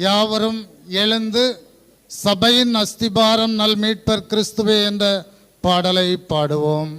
யாவரும் எழுந்து சபையின் அஸ்திபாரம் நல் மீட்பர் கிறிஸ்துவே என்ற பாடலை பாடுவோம்.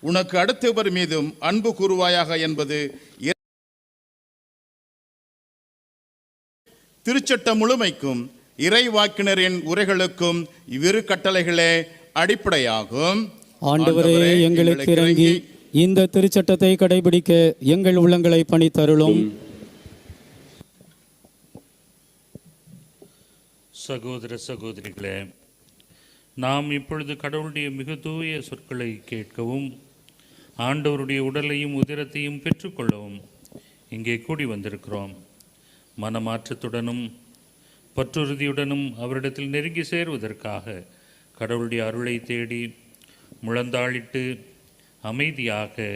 உனக்கு அடுத்தவர் மீதும் அன்பு கூறுவாயாக என்பது திருச்சட்ட முழுமைக்கும் இறைவாக்கினரின் உரைகளுக்கும் இவ்விரு கட்டளைகளே அடிப்படையாகும். ஆண்டவரே, எங்களுக்கு இறங்கி இந்த திருச்சட்டத்தை கடைபிடிக்க எங்கள் உள்ளங்களை பணித்தருளும். சகோதர சகோதரிகளே, நாம் இப்பொழுது கடவுளுடைய மிக தூய சொற்களை கேட்கவும் ஆண்டவருடைய உடலையும் உதிரத்தையும் பெற்றுக்கொள்ளவும் இங்கே கூடி வந்திருக்கிறோம். மனமாற்றத்துடனும் பற்றுறுதியுடனும் அவரிடத்தில் நெருங்கி சேருவதற்காக கடவுளுடைய அருளை தேடி முழந்தாளிட்டு அமைதியாக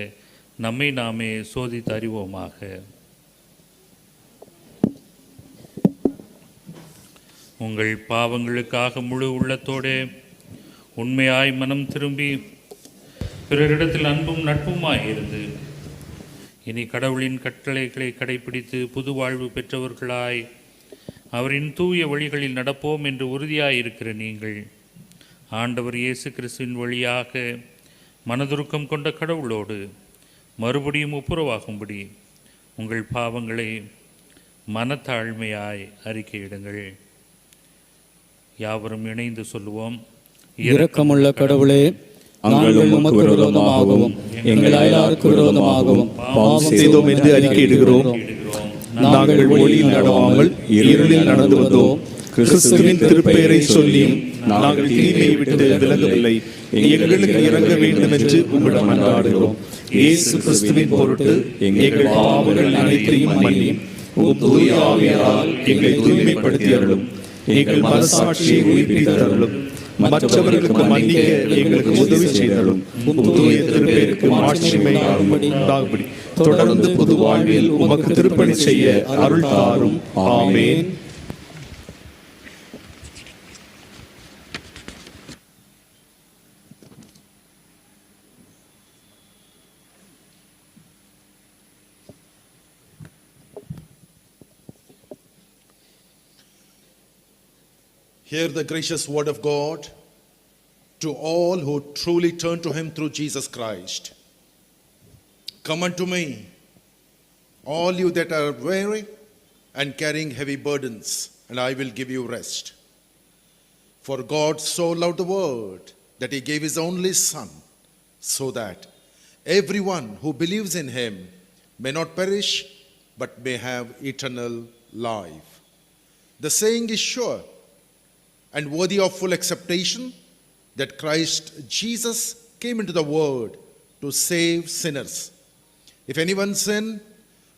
நம்மை நாமே சோதித்து அறிவோமாக. உங்கள் பாவங்களுக்காக முழு உள்ளத்தோடு உண்மையாய் மனம் திரும்பி பிறரிடத்தில் அன்பும் நட்புமாய் இருந்து இனி கடவுளின் கட்டளைகளை கடைபிடித்து புது வாழ்வு பெற்றவர்களாய் அவரின் தூய வழிகளில் நடப்போம் என்று உறுதியாயிருக்கிற நீங்கள் ஆண்டவர் இயேசு கிறிஸ்துவின் வழியாக மனதுருக்கம் கொண்ட கடவுளோடு மறுபடியும் ஒப்புரவாகும்படி உங்கள் பாவங்களை மனத்தாழ்மையாய் அறிக்கையிடுங்கள். யாவரும் இணைந்து சொல்லுவோம். இரக்கமுள்ள கடவுளே, நாங்கள் உமக்கு விரோதமாகவும் எங்கள் அயலாருக்கு விரோதமாகவும் பாவம் செய்தோம் என்று அறிக்கையிடுகிறோம். நாங்கள் ஒளியில் நடவாமல் இருளில் நடந்து வந்தோம். கிறிஸ்துவின் திருப்பெயரை சொல்லியும் நாங்கள் தீமையை விட்டு விலகவில்லை. எங்களுக்கு இறங்க வேண்டும் என்று உம்மிடம் மன்றாடுகிறோம். இயேசு கிறிஸ்துவின் பொருட்டு எங்கள் பாவங்கள் அனைத்தையும் மன்னியும். உம் தூய ஆவியால் எங்களை தூய்மைப்படுத்தி அருளும். எங்கள் மனசாட்சியை உயிர்ப்பித்து அருளும். மற்றவர்களுக்கு மன்னிக்க எங்களுக்கு உதவி செய்தலும். தூய திருப்பெயருக்கு மாட்சிமை உண்டாகும்படி தொடர்ந்து புது வாழ்வில் உமக்கு திருப்பணி செய்ய அருள் தாரும். ஆமென். Hear the gracious word of God to all who truly turn to him through Jesus Christ. Come unto me, all you that are weary and carrying heavy burdens, and I will give you rest. For God so loved the world that he gave his only Son, so that everyone who believes in him may not perish, but may have eternal life. The saying is sure and worthy of full acceptation, that Christ Jesus came into the world to save sinners. If anyone sin,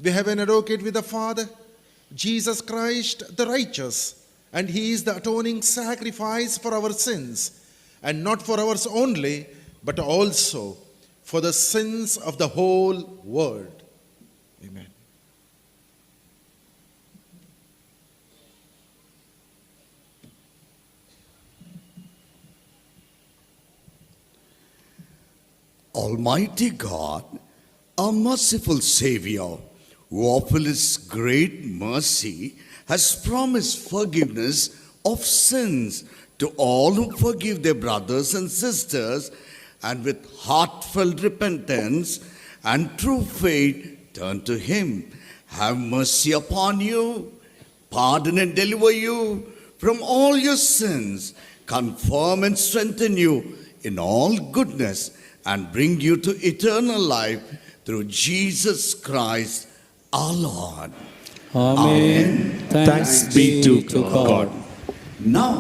we have an advocate with the Father, Jesus Christ the righteous, and he is the atoning sacrifice for our sins, and not for ours only, but also for the sins of the whole world. Amen. Almighty God, our merciful Savior, who of His great mercy has promised forgiveness of sins to all who forgive their brothers and sisters, and with heartfelt repentance and true faith turn to Him, have mercy upon you, pardon and deliver you from all your sins, confirm and strengthen you in all goodness, and bring you to eternal life through Jesus Christ our Lord. Amen. Thanks be to God. Now,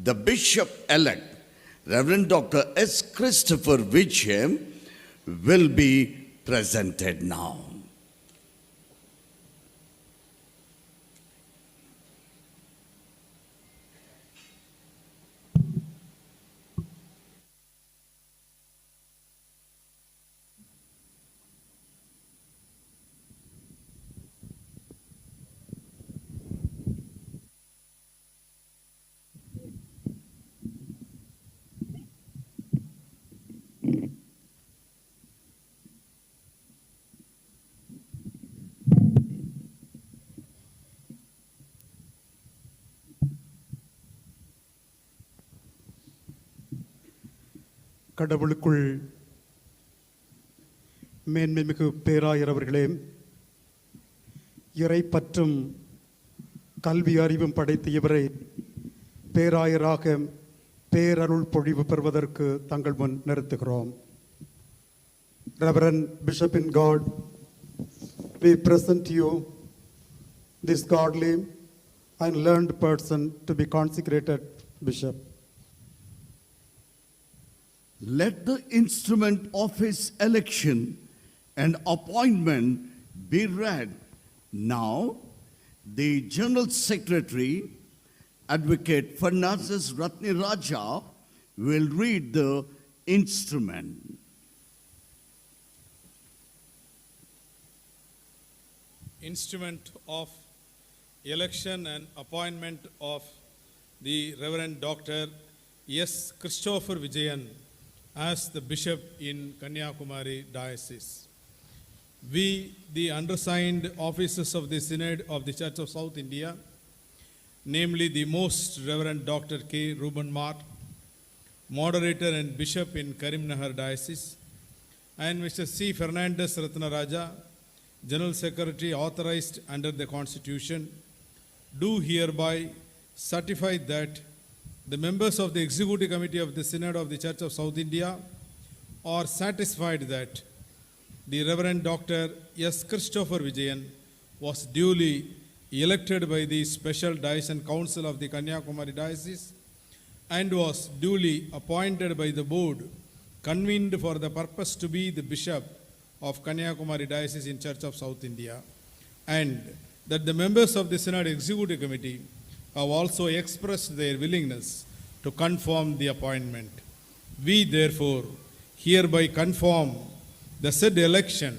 the Bishop-elect, Reverend Dr. S. Christopher Vijayam, will be presented now. கடவுளுக்குள் மேன்மைமிகு பேராயர் அவர்களே, இறைப்பற்றும் கல்வி அறிவும் படைத்த இவரை பேராயராக பேரருள் பொழிவு பெறுவதற்கு தங்கள் முன் நிறுத்துகிறோம். Reverend Bishop in God, we present to you this godly and learned person to be consecrated bishop. Let the instrument of his election and appointment be read. Now, the General Secretary, Advocate Fernandes Ratni Raja, will read the instrument. Instrument of election and appointment of the Reverend Dr. S. Christopher Vijayan as the Bishop in Kanyakumari Diocese. We, the undersigned officers of the Synod of the Church of South India, namely the Most Reverend Dr. K. Reuben Mart, Moderator and Bishop in Karimnagar Diocese, and Mr. C. Fernandes Ratnaraja, General Secretary authorized under the Constitution, do hereby certify that the members of the Executive Committee of the Synod of the Church of South India are satisfied that the Reverend Dr. S. Christopher Vijayan was duly elected by the Special Diocese Council of the Kanyakumari Diocese and was duly appointed by the board convened for the purpose to be the Bishop of Kanyakumari Diocese in Church of South India, and that the members of the Synod Executive Committee have also expressed their willingness to confirm the appointment. We therefore hereby confirm the said election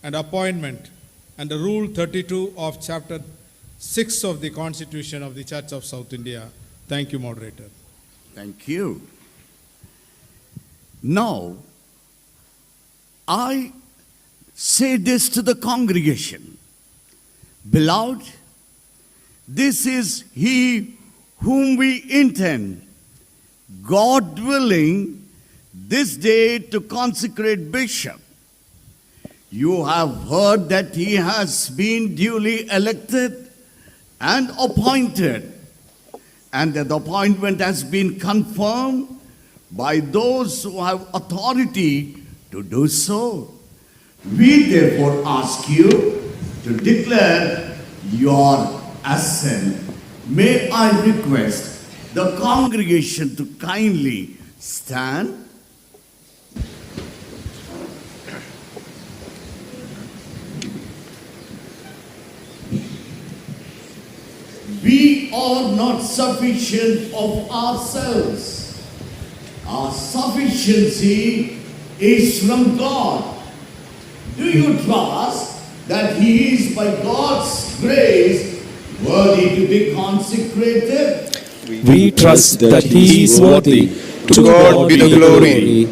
and appointment under Rule 32 of Chapter 6 of the Constitution of the Church of South India. Thank you, Moderator. Thank you. Now, I say this to the congregation. Beloved, this is he whom we intend, God willing, this day to consecrate bishop. You have heard that he has been duly elected and appointed, and that the appointment has been confirmed by those who have authority to do so. We therefore ask you to declare your assent. May I request the congregation to kindly stand. We are not sufficient of ourselves. Our sufficiency is from God. Do you trust that He is by God's grace worthy to be consecrated? We trust that He is worthy. To God be the glory.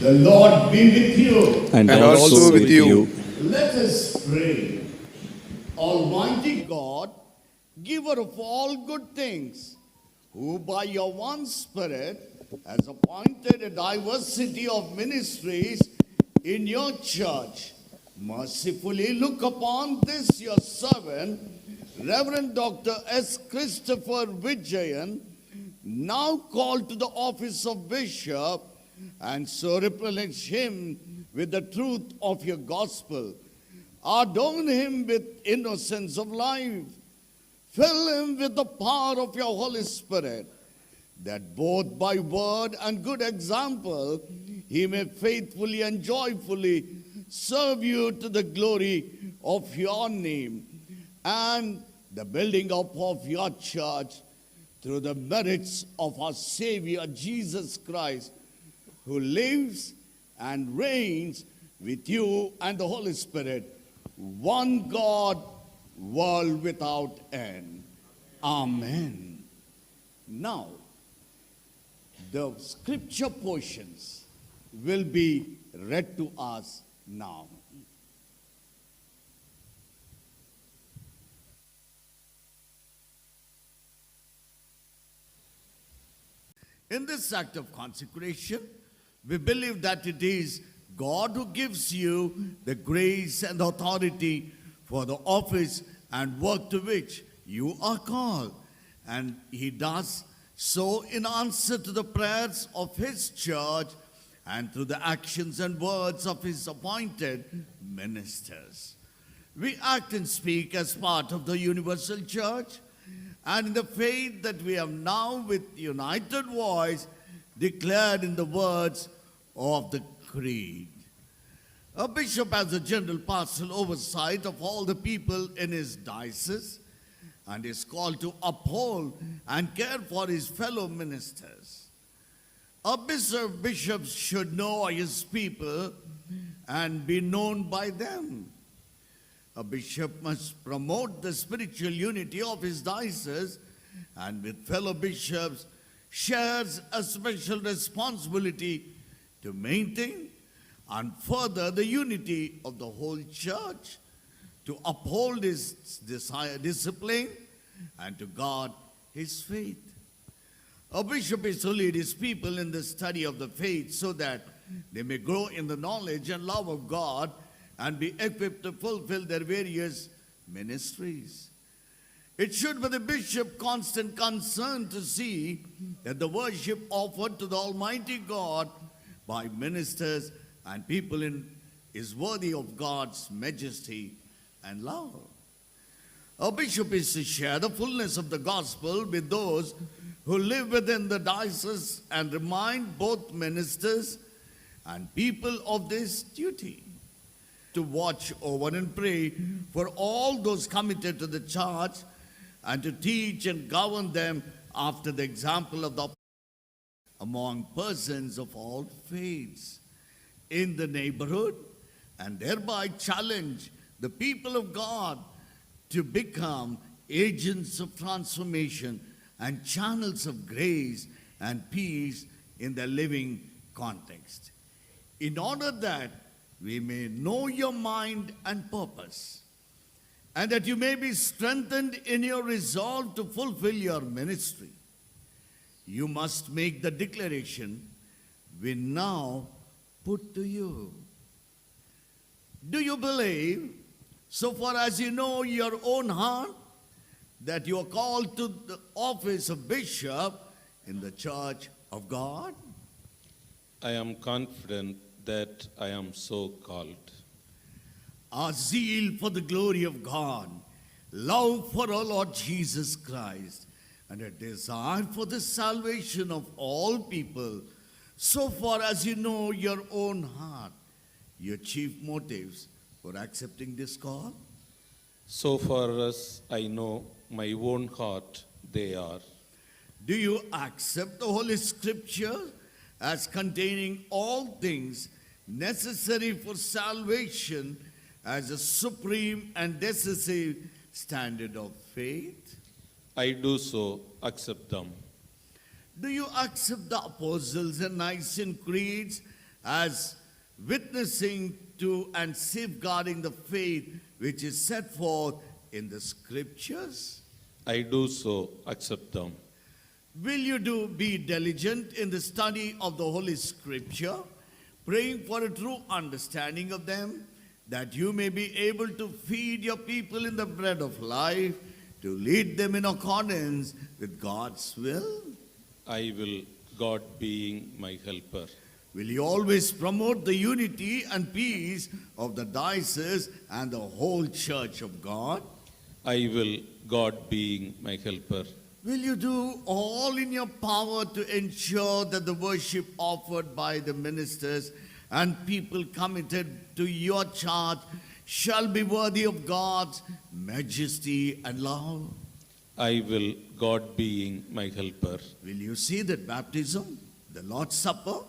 The The Lord be with you. and also with you. Let us pray. Almighty God, giver of all good things, who by your one Spirit has appointed a diversity of ministries in your church, mercifully look upon this your servant, Reverend Dr. S. Christopher Vijayan, now called to the office of bishop, and so replenish him with the truth of your gospel. Adorn him with innocence of life. Fill him with the power of your Holy Spirit, that both by word and good example he may faithfully and joyfully serve you to the glory of your name and the building up of your church through the merits of our Savior Jesus Christ, who lives and reigns with you and the Holy Spirit, one God, world without end. Amen. Now, the scripture portions will be read to us now. In this act of consecration, we believe that it is God who gives you the grace and authority for the office and work to which you are called. And He does so in answer to the prayers of His church and through the actions and words of His appointed ministers. We act and speak as part of the universal church, and in the faith that we have now with united voice declared in the words of the Creed. A bishop has a general pastoral oversight of all the people in his diocese and is called to uphold and care for his fellow ministers. A bishop should know his people and be known by them. A bishop must promote the spiritual unity of his diocese and with fellow bishops shares a special responsibility to maintain and further the unity of the whole church, to uphold his discipline and to guard his faith. A bishop is to lead his people in the study of the faith so that they may grow in the knowledge and love of God and be equipped to fulfill their various ministries. It should be the bishop's constant concern to see that the worship offered to the Almighty God by ministers and people is worthy of God's majesty and love. A bishop is to share the fullness of the gospel with those who live within the diocese and remind both ministers and people of this duty. To watch over and pray for all those committed to the church and to teach and govern them after the example of the among persons of all faiths in the neighborhood, and thereby challenge the people of God to become agents of transformation and channels of grace and peace in the living context. In order that we may know your mind and purpose, and that you may be strengthened in your resolve to fulfill your ministry, you must make the declaration we now put to you. Do you believe, so far as you know your own heart, that you are called to the office of bishop in the Church of God? I am confident that I am so called. Our zeal for the glory of God, love for our Lord Jesus Christ, and a desire for the salvation of all people, so far as you know your own heart, your chief motives for accepting this call? So far as I know my own heart, they are. Do you accept the Holy Scripture as containing all things necessary for salvation as a supreme and decisive standard of faith? I do so accept them. Do you accept the apostles and Nicene creeds as witnessing to and safeguarding the faith which is set forth in the scriptures? I do so accept them. Will you be diligent in the study of the Holy Scripture, praying for a true understanding of them, that you may be able to feed your people in the bread of life, to lead them in accordance with God's will? I will, God being my helper. Will you always promote the unity and peace of the diocese and the whole Church of God? I will, God being my helper. Will you do all in your power to ensure that the worship offered by the ministers and people committed to your charge shall be worthy of God's majesty and love? I will, God being my helper. Will you see that baptism, the Lord's Supper,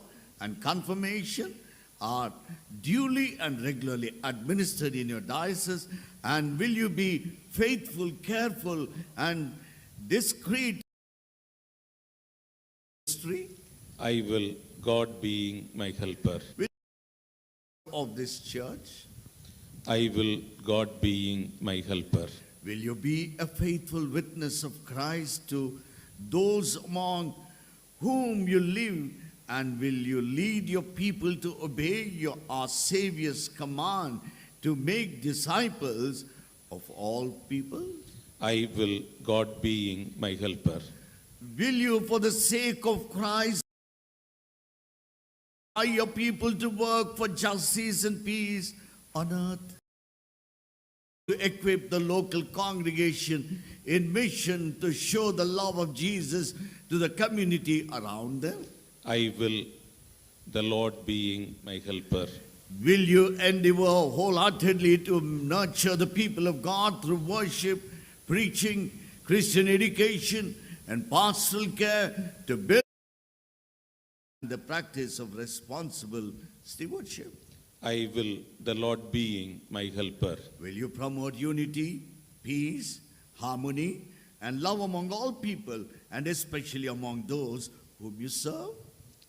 and confirmation are duly and regularly administered in your diocese? And will you be faithful, careful, and discreet ministry I will, God being my helper. of this church? I will, God being my helper. Will you be a faithful witness of Christ to those among whom you live? And will you lead your people to obey our Savior's command to make disciples of all people? I will, God being my helper. Will you, for the sake of Christ, allow your people to work for justice and peace on earth? To equip the local congregation in mission to show the love of Jesus to the community around them? I will, the Lord being my helper. Will you endeavor wholeheartedly to nurture the people of God through worship, preaching, Christian education, and pastoral care to build the practice of responsible stewardship? I will, the Lord being my helper. Will you promote unity, peace, harmony, and love among all people, and especially among those whom you serve?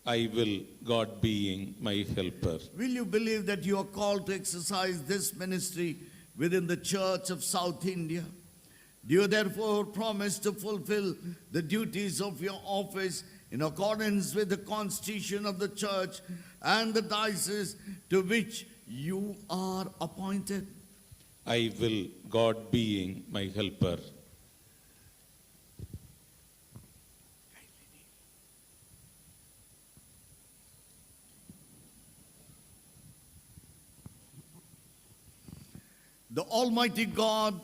I will, God being my helper. Will you believe that you are called to exercise this ministry within the Church of South India? Do you therefore promise to fulfill the duties of your office in accordance with the constitution of the Church and the diocese to which you are appointed? I will, God being my helper. The Almighty God,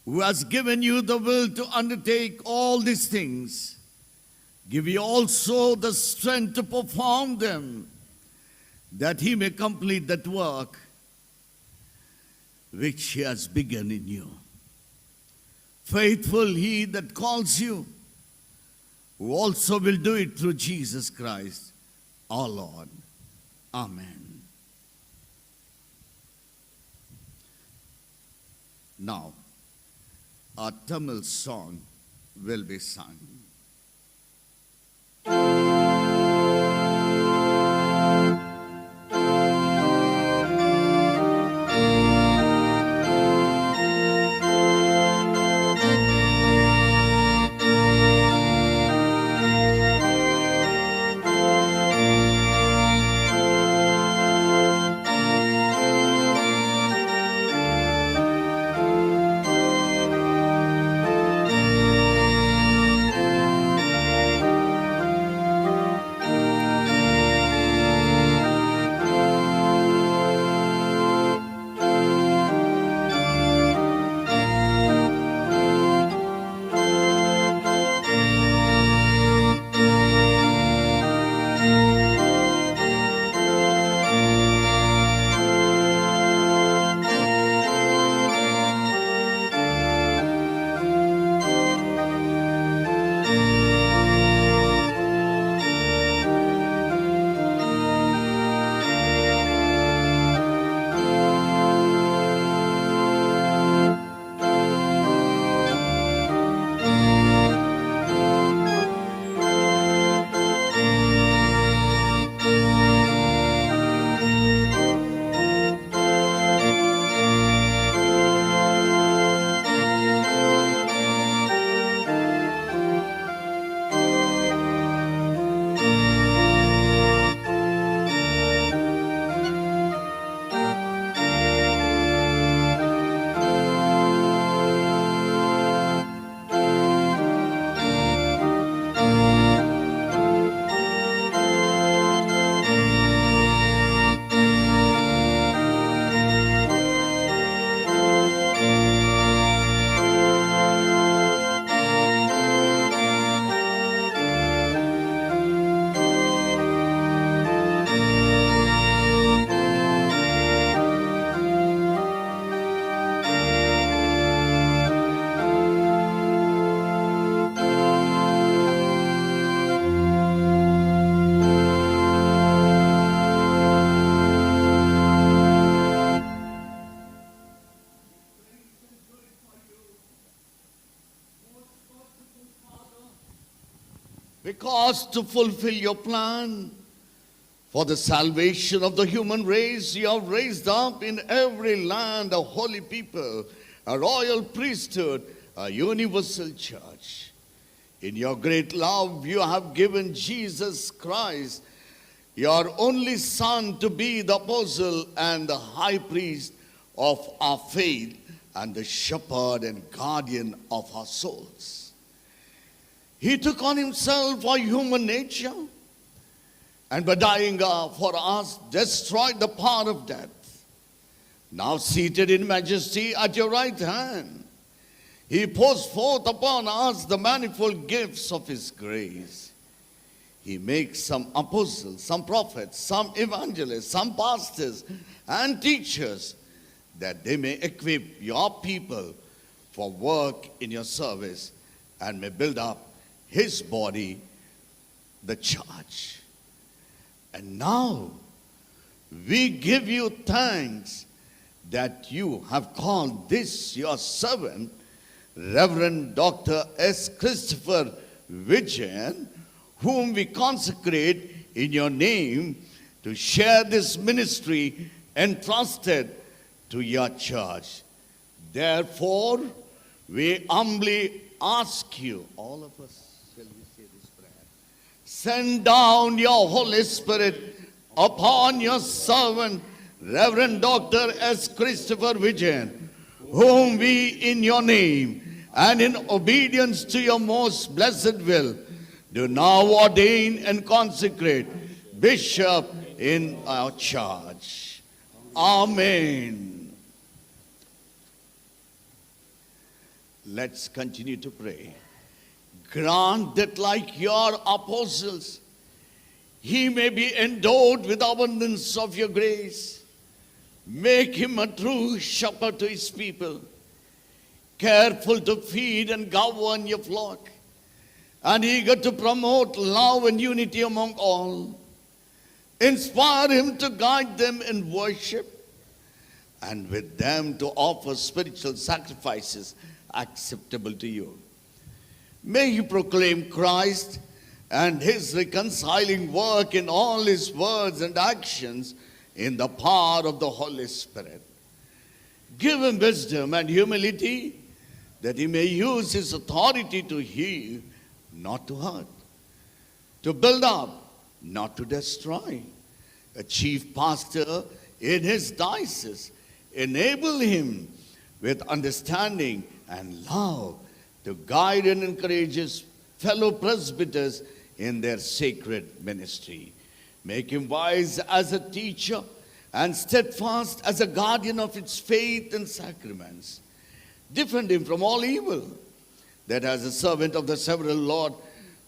who has given you the will to undertake all these things, give you also the strength to perform them, that he may complete that work which he has begun in you. Faithful he that calls you, who also will do it through Jesus Christ, our Lord. Amen. Now, our Tamil song will be sung. because to fulfill your plan for the salvation of the human race, you have raised up in every land a holy people, a royal priesthood, a universal church. In your great love, you have given Jesus Christ, your only Son, to be the apostle and the high priest of our faith and the shepherd and guardian of our souls. He took on himself our human nature, and by dying for us, destroyed the power of death. Now seated in majesty at your right hand, he pours forth upon us the manifold gifts of his grace. He makes some apostles, some prophets, some evangelists, some pastors and teachers, that they may equip your people for work in your service and may build up his body, the church. And now we give you thanks that you have called this your servant, Reverend Dr. S. Christopher Vijayan, whom we consecrate in your name to share this ministry entrusted to your church. Therefore, we humbly ask you, all of us, shall we say this prayer? Send down your Holy Spirit upon your servant, Reverend Dr. S. Christopher Vijayan, whom we in your name and in obedience to your most blessed will do now ordain and consecrate bishop in our church. Amen. Let's continue to pray. Grant that like your apostles, he may be endowed with abundance of your grace. Make him a true shepherd to his people, careful to feed and govern your flock, and eager to promote love and unity among all. Inspire him to guide them in worship, and with them to offer spiritual sacrifices acceptable to you. May he proclaim Christ and his reconciling work in all his words and actions in the power of the Holy Spirit. Give him wisdom and humility, that he may use his authority to heal, not to hurt, to build up, not to destroy. A chief pastor in his diocese, enable him with understanding and love to guide and encourage his fellow presbyters in their sacred ministry. Make him wise as a teacher and steadfast as a guardian of its faith and sacraments. Defend him from all evil, that as a servant of the several Lord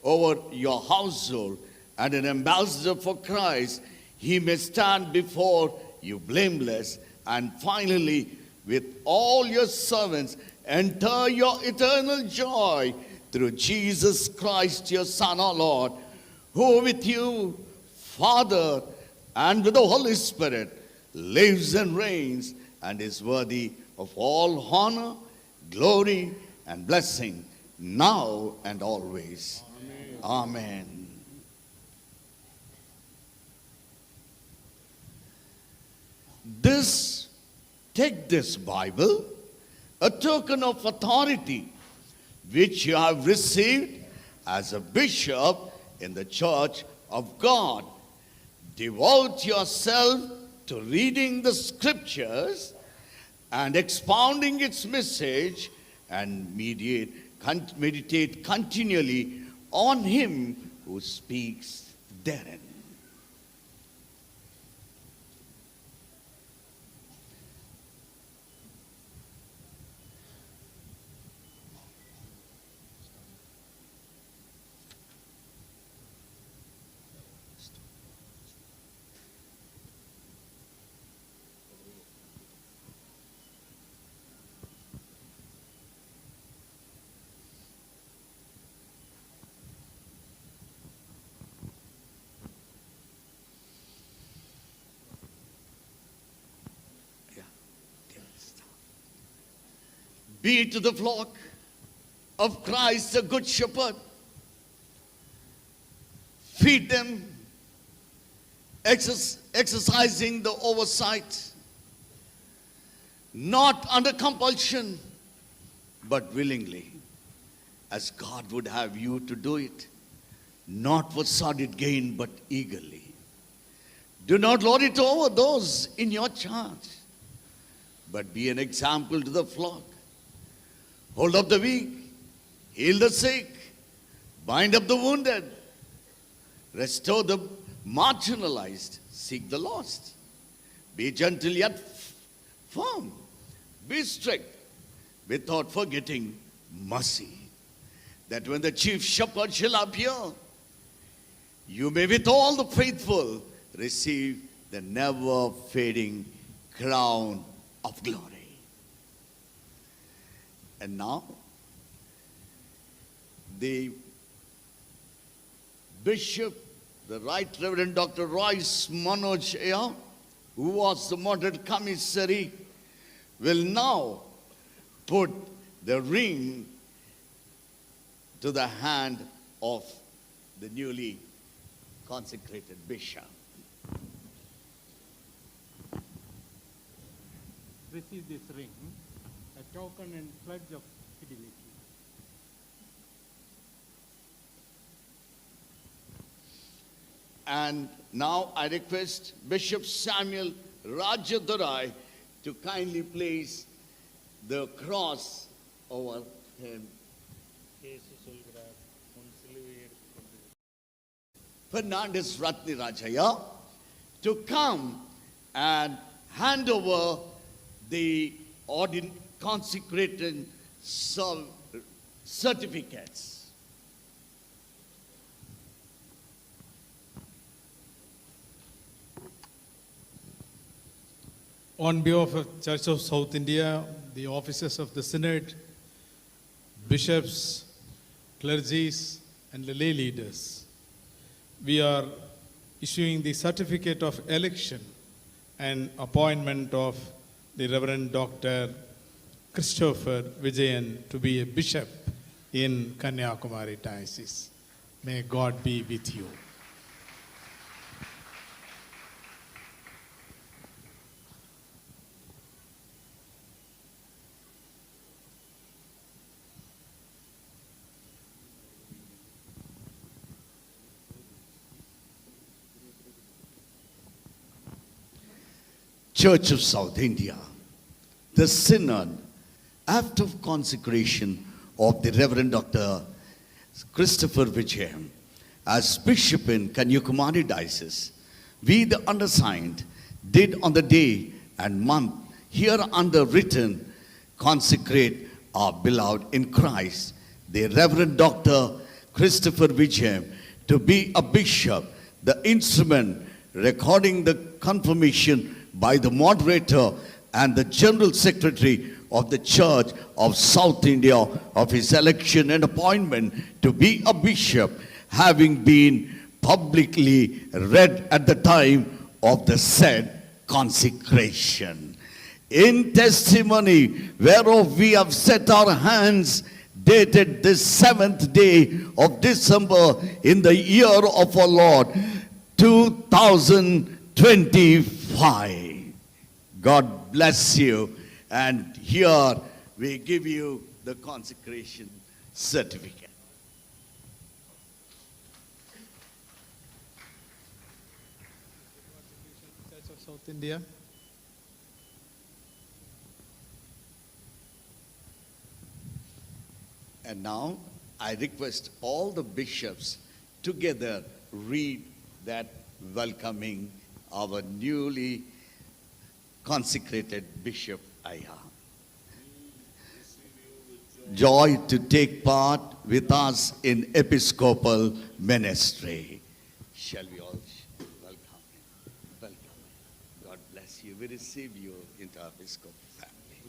over your household and an ambassador for Christ, he may stand before you blameless, and finally, with all your servants, enter your eternal joy through Jesus Christ, your Son, our Lord, who with you, Father, and with the Holy Spirit, lives and reigns and is worthy of all honor, glory, and blessing, now and always. Amen. Take this Bible, a token of authority which you have received as a bishop in the church of God. Devote yourself to reading the scriptures and expounding its message, and meditate continually on him who speaks therein. Be to the flock of Christ the Good Shepherd feed them, exercising the oversight, not under compulsion, but willingly, as God would have you to do it, not for sordid gain, but eagerly. Do not lord it over those in your charge, but be an example to the flock. Hold up the weak, heal the sick, bind up the wounded, restore the marginalized, seek the lost. Be gentle yet firm. Be strict without forgetting mercy, that when the chief shepherd shall appear, you may with all the faithful receive the never fading crown of glory. And now, the Bishop, the Right Reverend Dr. Royce Manoj Ayer, who was the moderate commissary, will now put the ring to the hand of the newly consecrated bishop. Receive this ring, a token and pledge of fidelity. And now I request Bishop Samuel Rajadurai to kindly place the cross over him. Fernandez Ratni Rajaya to come and hand over the consecrated certificates. On behalf of Church of South India, the officers of the Synod, bishops, clergies, and the lay leaders, we are issuing the certificate of election and appointment of the Reverend Dr. Christopher Vijayan to be a bishop in Kanyakumari Diocese. May God be with you. Church of South India, the Synod, after consecration of the Reverend Dr. Christopher Vijayan as Bishop in Kanyakumari Diocese, we the undersigned did on the day and month hereunder written consecrate our beloved in Christ, the Reverend Dr. Christopher Vijayan, to be a bishop, the instrument recording the confirmation by the moderator and the General Secretary of the Church of South India of his election and appointment to be a bishop, having been publicly read at the time of the said consecration. In testimony whereof we have set our hands, dated this 7th day of December in the year of our Lord 2025. God bless you. And here we give you the consecration certificate. Church of South India. And now I request all the bishops together read that welcoming our newly consecrated Bishop Ayer. Joy to take part with us in episcopal ministry. Shall we all welcome him? Welcome him. God bless you. We receive you into our episcopal family.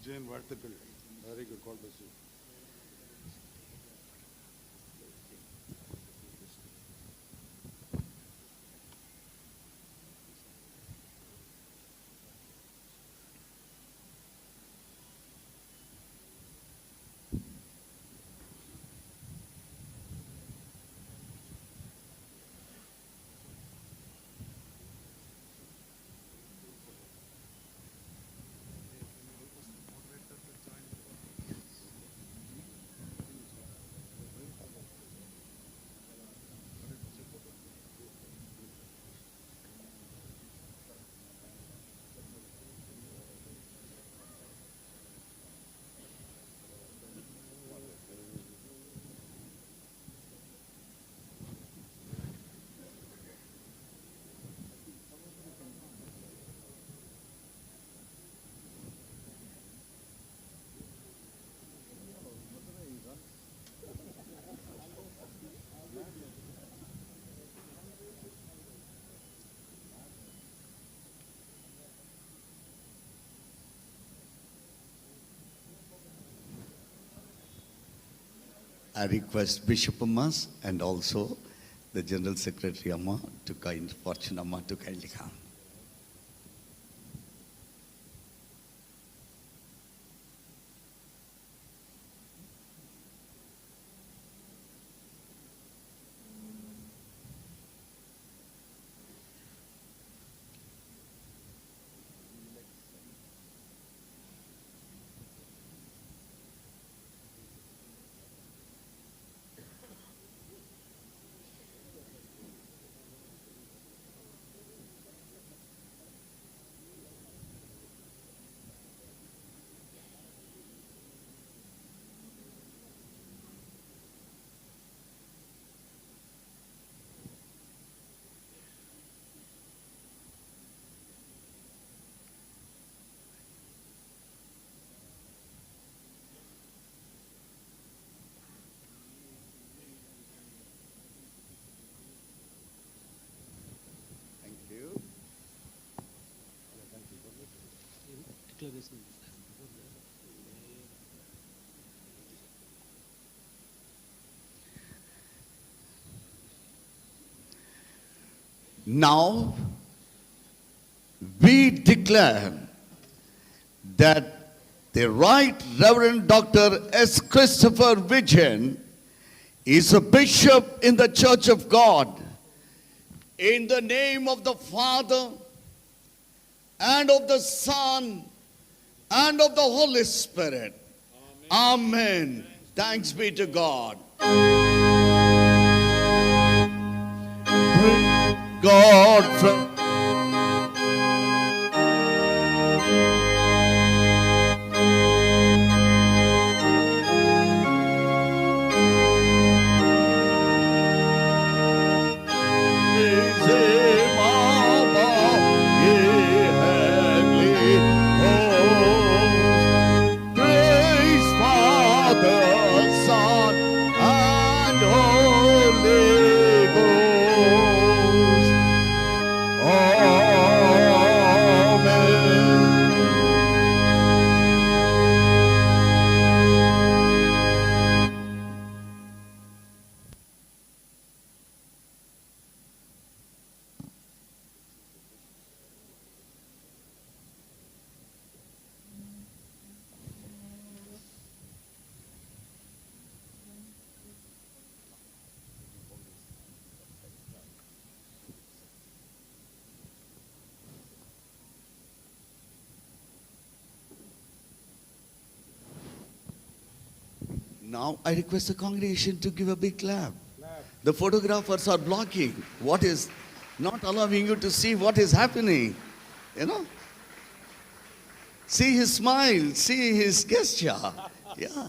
Very good. God bless you. I request Bishop Ammas and also the General Secretary Amma Fortune Amma to kindly come. Now, we declare that the Right Reverend Dr. S. Christopher Vijayan is a bishop in the Church of God. In the name of the Father, and of the Son, and of the Holy Spirit. Amen. Thanks be to God. God from Now I request the congregation to give a big clap. The photographers are blocking what is not allowing you to see what is happening. You know? See his smile, see his gesture. Yeah.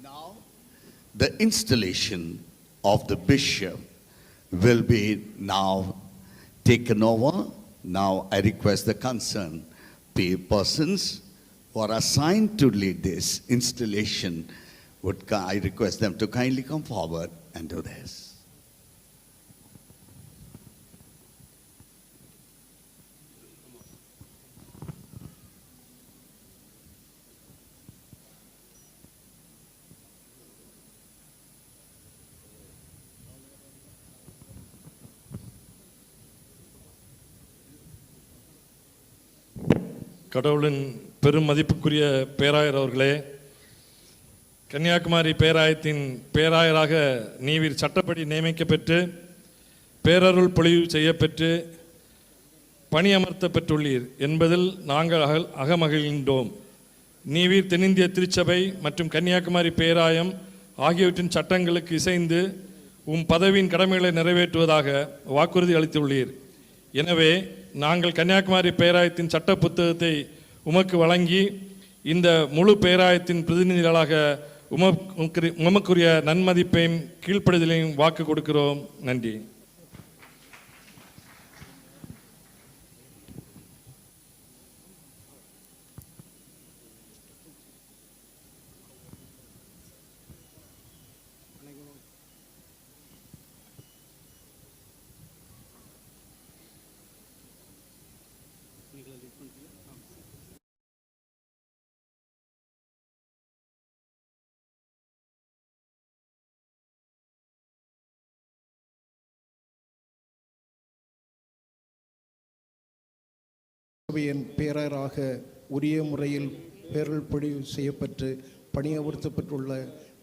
Now, the installation of the bishop will be now taken over. Now, I request the concerned persons who are assigned to lead this installation, I request them to kindly come forward and do this. கடவுளின் பெரும் மதிப்புக்குரிய பேராயர் அவர்களே, கன்னியாகுமரி பேராயத்தின் பேராயராக நீவீர் சட்டப்படி நியமிக்கப்பெற்று பேரருள் பொழிவு செய்யப்பெற்று பணியமர்த்த பெற்றுள்ளீர் என்பதில் நாங்கள் அகமகிழ்கின்றோம். நீவீர் தென்னிந்திய திருச்சபை மற்றும் கன்னியாகுமரி பேராயம் ஆகியவற்றின் சட்டங்களுக்கு இசைந்து பதவியின் கடமைகளை நிறைவேற்றுவதாக வாக்குறுதி அளித்துள்ளீர். எனவே நாங்கள் கன்னியாகுமரி பேராயத்தின் சட்ட புத்தகத்தை உமக்கு வழங்கி இந்த முழு பேராயத்தின் பிரதிநிதிகளாக உமக்குரிய நன்மதிப்பையும் கீழ்ப்படுதலையும் வாக்கு கொடுக்கிறோம். நன்றி. திருச்சபையின் பேரராக உரிய முறையில் பேரல் பொழிவு செய்யப்பட்டு பணியமர்த்தப்பட்டுள்ள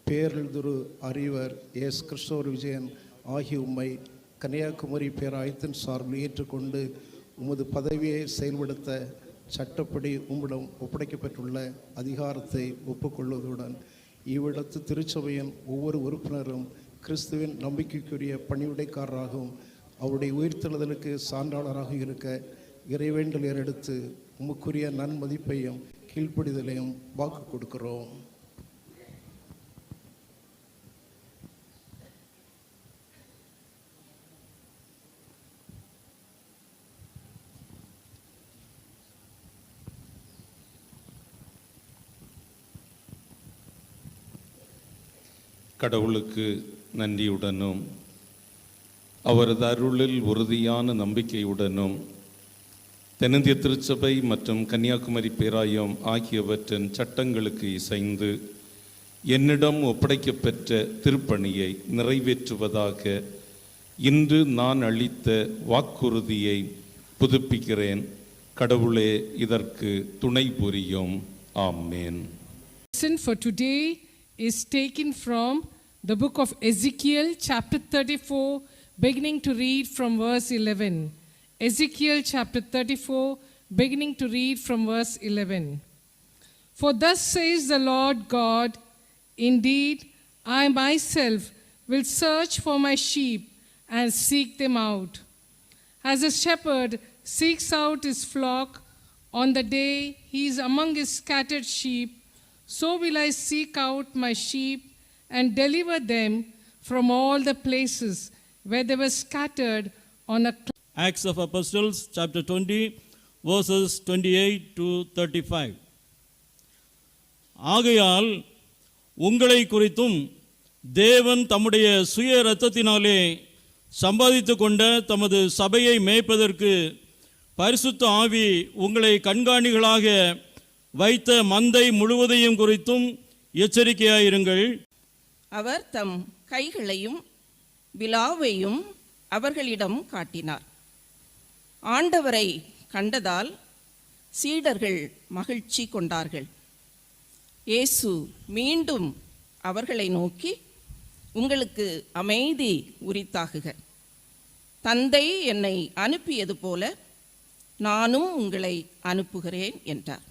பேரல் திரு அறிவர் எஸ் கிறிஸ்டோபர் விஜயன் ஆகிய உம்மை கன்னியாகுமரி பேராயத்தின் சார்பில் ஏற்றுக்கொண்டு உமது பதவியை செயல்படுத்த சட்டப்படி உம்மிடம் ஒப்படைக்கப்பட்டுள்ள அதிகாரத்தை ஒப்புக்கொள்வதுடன் இவ்விடத்து திருச்சபையின் ஒவ்வொரு உறுப்பினரும் கிறிஸ்துவின் நம்பிக்கைக்குரிய பணிவிடைக்காரராகவும் அவருடைய உயிர்த்தெழுதலுக்கு சான்றாளராக இருக்க இறைவேண்டல் ஏறெடுத்து உமக்குரிய நன்மதிப்பையும் கீழ்ப்படிதலையும் வாக்கு கொடுக்கிறோம். கடவுளுக்கு நன்றியுடனும் அவரது அருளில் உறுதியான நம்பிக்கையுடனும் தென்னிந்திய திருச்சபை மற்றும் கன்னியாகுமரி பேராயம் ஆகியவற்றின் சட்டங்களுக்கு இசைந்து என்னிடம் ஒப்படைக்கப்பெற்ற திருப்பணியை நிறைவேற்றுவதாக இன்று நான் அளித்த வாக்குறுதியை புதுப்பிக்கிறேன். கடவுளே இதற்கு துணை புரியும். ஆமென். For today is taken from the book of Ezekiel, chapter 34, beginning to read from verse 11. Ezekiel chapter 34, beginning to read from verse 11. For thus says the Lord God, indeed, I myself will search for my sheep and seek them out. As a shepherd seeks out his flock on the day he is among his scattered sheep, so will I seek out my sheep and deliver them from all the places where they were scattered on a Acts of Apostles, chapter 20, verses 28 to 35. ஆகையால் உங்களை குறித்தும் தேவன் தம்முடைய சுய இரத்தத்தினாலே சம்பாதித்து கொண்ட தமது சபையை மேய்ப்பதற்கு பரிசுத்த ஆவி உங்களை கண்காணிகளாக வைத்த மந்தை முழுவதையும் குறித்தும் எச்சரிக்கையாயிருங்கள். அவர் தம் கைகளையும் விலாவையும் அவர்களிடம் காட்டினார். ஆண்டவரை கண்டதால் சீடர்கள் மகிழ்ச்சி கொண்டார்கள். இயேசு மீண்டும் அவர்களை நோக்கி, உங்களுக்கு அமைதி உரித்தாகுக. தந்தை என்னை அனுப்பியது போல நானும் உங்களை அனுப்புகிறேன் என்றார்.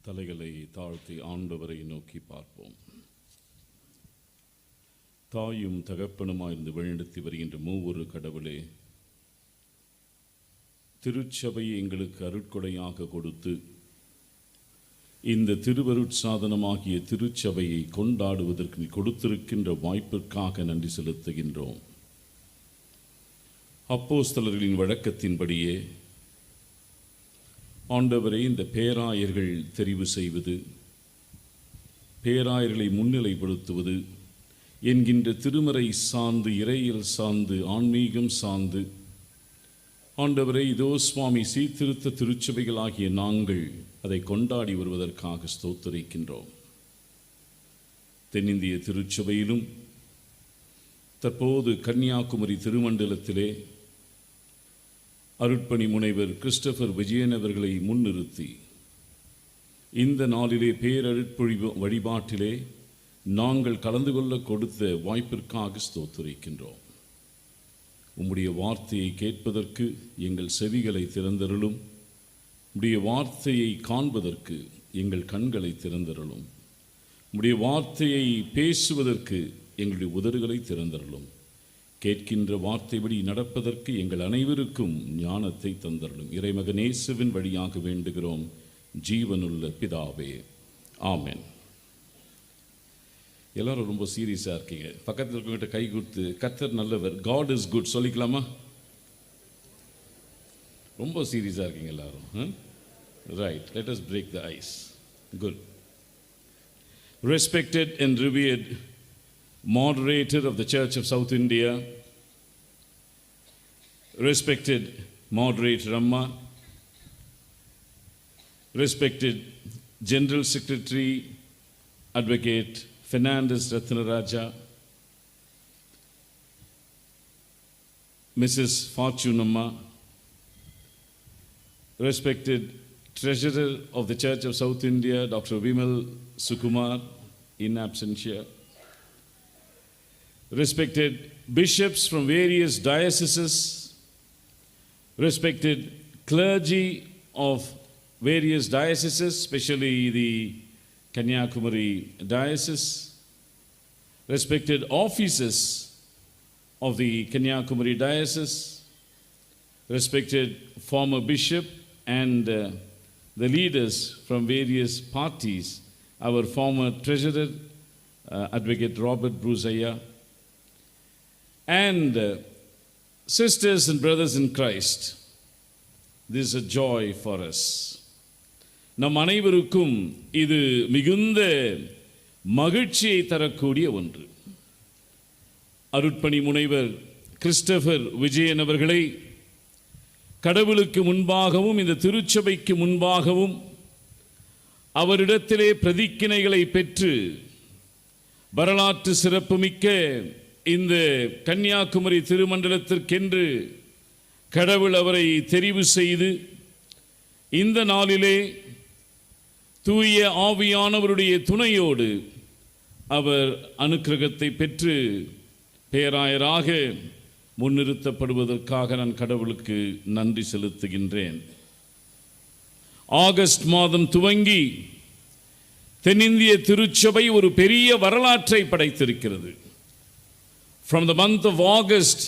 தலைகளை தாழ்த்தி ஆண்டவரை நோக்கி பார்ப்போம். தாயும் தகப்பனுமாயிருந்து வழிநடத்தி வருகின்ற மூவொரு கடவுளே, திருச்சபையை எங்களுக்கு அருட்கொடையாக கொடுத்து இந்த திருவருட்சாதனமாகிய திருச்சபையை கொண்டாடுவதற்கு கொடுத்திருக்கின்ற வாய்ப்பிற்காக நன்றி செலுத்துகின்றோம். அப்போஸ்தலர்களின் வழக்கத்தின்படியே ஆண்டவரை இந்த பேராயர்கள் தெரிவு செய்வது, பேராயர்களை முன்னிலைப்படுத்துவது என்கின்ற திருமறை சார்ந்து, இறையியல் சார்ந்து, ஆன்மீகம் சார்ந்து ஆண்டவரை இதோ சுவாமி சீர்திருத்த திருச்சபைகளாகிய நாங்கள் அதை கொண்டாடி வருவதற்காக ஸ்தோத்திரிக்கின்றோம். தென்னிந்திய திருச்சபையிலும் தற்போது கன்னியாகுமரி திருமண்டலத்திலே அருட்பணி முனைவர் கிறிஸ்டோபர் விஜயன் அவர்களை முன்னிறுத்தி இந்த நாளிலே பேரருட்பொழிவு வழிபாட்டிலே நாங்கள் கலந்து கொள்ள கொடுத்த வாய்ப்பிற்காக ஸ்தோத்திரிக்கின்றோம். உம்முடைய வார்த்தையை கேட்பதற்கு எங்கள் செவிகளை திறந்தருளும். உம்முடைய வார்த்தையை காண்பதற்கு எங்கள் கண்களை திறந்தருளும். உம்முடைய வார்த்தையை பேசுவதற்கு எங்களுடைய உதடுகளை திறந்தருளும். கேட்கின்ற வார்த்தைப்படி நடப்பதற்கு எங்கள் அனைவருக்கும் ஞானத்தை தந்தருளும். இறைமகன் இயேசுவின் வழியாக வேண்டுகிறோம் ஜீவனுள்ள பிதாவே, ஆமென். எல்லாரும் ரொம்ப சீரியஸாக இருக்கீங்க. பக்கத்தில் இருக்கவங்கிட்ட கை கொடுத்து கர்த்தர் நல்லவர், காட் இஸ் குட் சொல்லிக்கலாமா? ரொம்ப சீரியஸாக இருக்கீங்க எல்லாரும். Right, let us break the ice. Good. Respected and revered moderator of the Church of South India, respected moderator Amma, respected General Secretary Advocate Fernandez Ratnaraja, Mrs. Fortunamma, respected Treasurer of the Church of South India, Dr. Vimal Sukumar, in absentia, respected bishops from various dioceses, respected clergy of various dioceses, especially the Kanyakumari diocese, respected officers of the Kanyakumari diocese, respected former bishop and the leaders from various parties, our former treasurer, Advocate Robert Bruzaya, and sisters and brothers in Christ. This is a joy for us. நம் அனைவருக்கும் இது மிகுந்த மகிழ்ச்சியை தரக்கூடிய ஒன்று. அருட்பணி முனைவர் Christopher Vijayan அவர்களை கடவுளுக்கு முன்பாகவும் இந்த திருச்சபைக்கு முன்பாகவும் அவரிடத்திலே பிரதிக்கினைகளை பெற்று வரலாற்று சிறப்புமிக்க இந்த கன்னியாகுமரி திருமண்டலத்திற்கென்று கடவுள் அவரை தெரிவு செய்து இந்த நாளிலே தூய ஆவியானவருடைய துணையோடு அவர் அனுக்கிரகத்தை பெற்று பேராயராக முன்னிறுத்தப்படுவதற்காக நான் கடவுளுக்கு நன்றி செலுத்துகின்றேன். ஆகஸ்ட் மாதம் துவங்கி தென்னிந்திய திருச்சபை ஒரு பெரிய வரலாற்றை படைத்திருக்கிறது. From the month of August,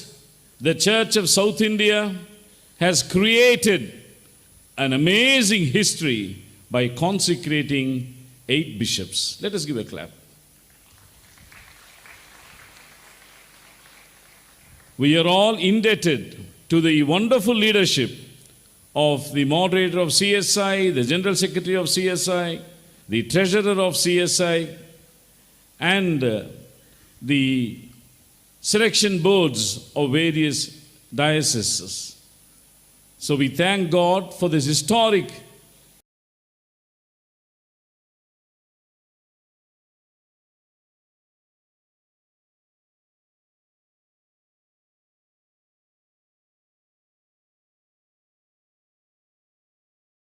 the Church of South India has created an amazing history by consecrating 8 bishops. Let us give a clap. We are all indebted to the wonderful leadership of the moderator of CSI, the general secretary of CSI, the treasurer of CSI, and the selection boards of various dioceses. So we thank God for this historic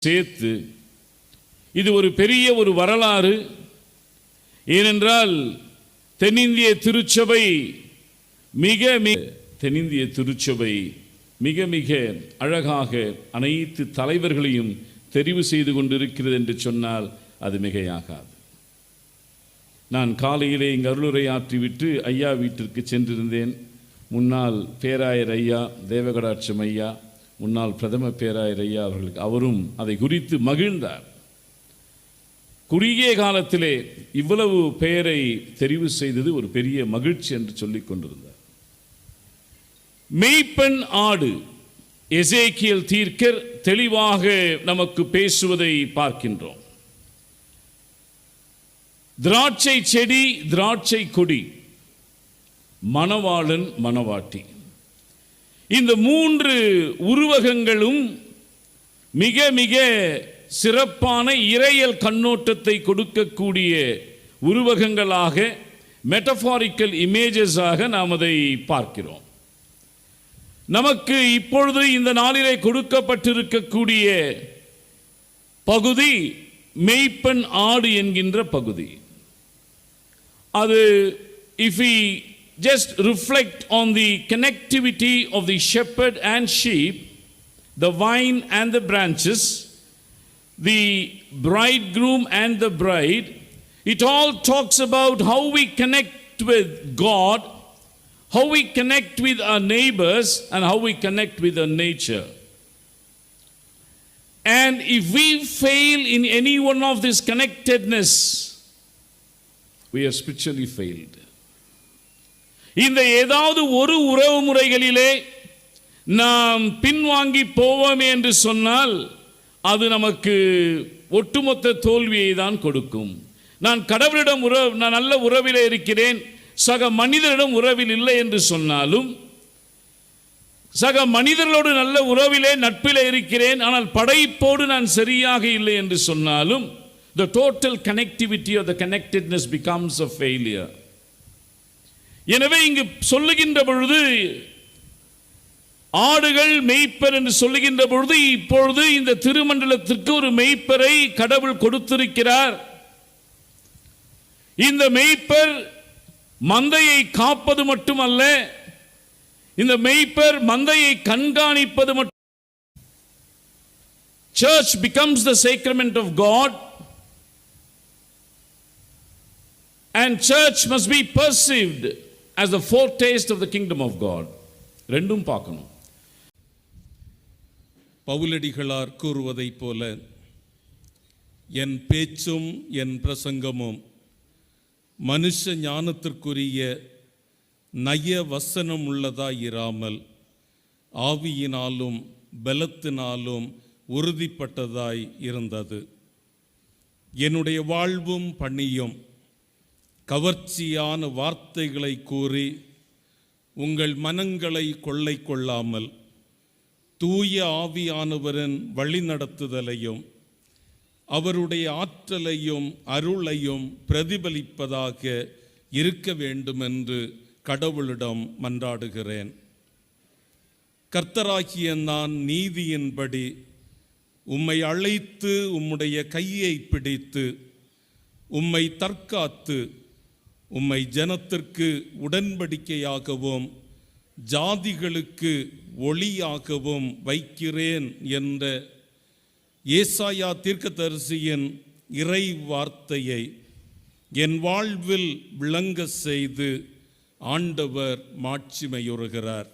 சேர்த்து இது ஒரு பெரிய ஒரு வரலாறு. ஏனென்றால் தென்னிந்திய திருச்சபை தென்னிந்திய திருச்சபை மிக மிக அழகாக அனைத்து தலைவர்களையும் தெரிவு செய்து கொண்டிருக்கிறது என்று சொன்னால் அது மிகையாகாது. நான் காலையிலே இங்கு அருளுரை ஆற்றிவிட்டு ஐயா வீட்டிற்கு சென்றிருந்தேன். முன்னாள் பேராயர் ஐயா தேவகடாட்சம் ஐயா, முன்னாள் பிரதம பேராயர் ஐயா அவர்களுக்கு அவரும் அதை குறித்து மகிழ்ந்தார். குறுகிய காலத்திலே இவ்வளவு பெயரை தெரிவு செய்தது ஒரு பெரிய மகிழ்ச்சி என்று சொல்லிக் கொண்டிருந்தார். மெய்ப்பெண் ஆடு எசேக்கியேல் தீர்க்கர் தெளிவாக நமக்கு பேசுவதை பார்க்கின்றோம். திராட்சை செடி, திராட்சை கொடி, மணவாளன், மணவாட்டி, இந்த 3 உருவகங்களும் மிக மிக சிறப்பான இறையியல் கண்ணோட்டத்தை கொடுக்கக்கூடிய உருவகங்களாக, மெட்டபாரிக்கல் இமேஜஸாக நாம் அதை பார்க்கிறோம். நமக்கு இப்பொழுது இந்த நாளிலே கொடுக்கப்பட்டிருக்கக்கூடிய பகுதி மெய்ப்பெண் ஆடு என்கின்ற பகுதி. அது if we just reflect on the connectivity of the shepherd and sheep, the vine and the branches, the bridegroom and the bride, it all talks about how we connect with God, how we connect with our neighbors, and how we connect with our nature. And if we fail in any one of this connectedness, we are spiritually failed. இந்த ஏதாவது ஒரு உறவு முறைகளிலே நாம் பின்வாங்கி போவோமே என்று சொன்னால் அது நமக்கு ஒட்டுமொத்த தோல்வியை தான் கொடுக்கும். நான் கடவுளிடம் நான் நல்ல உறவிலே இருக்கிறேன், சக மனிதரிடம் உறவில் இல்லை என்று சொன்னாலும், சக மனிதர்களோடு நல்ல உறவிலே நட்பிலே இருக்கிறேன் ஆனால் படைப்போடு நான் சரியாக இல்லை என்று சொன்னாலும், the total connectivity or the connectedness becomes a failure. எனவே இங்கு சொல்லுகின்ற பொழுது ஆடுகள் மேய்ப்பர் என்று சொல்லுகின்ற பொழுது இப்பொழுது இந்த திருமண்டலத்திற்கு ஒரு மேய்ப்பரை கடவுள் கொடுத்திருக்கிறார். இந்த மேய்ப்பர் மந்தையை காப்பது மட்டுமல்ல, இந்த மேய்ப்பர் மந்தையை கண்காணிப்பது மட்டும். Church becomes the sacrament of God, and church must be perceived as the foretaste of the kingdom of God. ரெண்டும் பார்க்கணும். பவுலடிகளார் கூறுவதைப் போல, என் பேச்சும் என் பிரசங்கமும் மனுஷ ஞானத்திற்குரிய நய வசனம் உள்ளதாயிராமல் ஆவியினாலும் பலத்தினாலும் உறுதிப்பட்டதாய் இருந்தது. என்னுடைய வாழ்வும் பணியும் கவர்ச்சியான வார்த்தைகளை கூறி உங்கள் மனங்களை கொள்ளை கொள்ளாமல் தூய ஆவியானவரின் வழிநடத்துதலையும் அவருடைய ஆற்றலையும் அருளையும் பிரதிபலிப்பதாக இருக்க வேண்டும் என்று கடவுளிடம் மன்றாடுகிறேன். கர்த்தராகிய நான் நீதியின்படி உம்மை அழைத்து உம்முடைய கையை பிடித்து உம்மை தற்காத்து உம்மை ஜனத்திற்கு உடன்படிக்கையாகவும் ஜாதிகளுக்கு ஒளியாகவும் வைக்கிறேன் என்ற ஏசாயா தீர்க்கதரிசியின் இறை வார்த்தையை என் வாழ்வில் விளங்க செய்து ஆண்டவர் மாட்சிமையுறுகிறார்.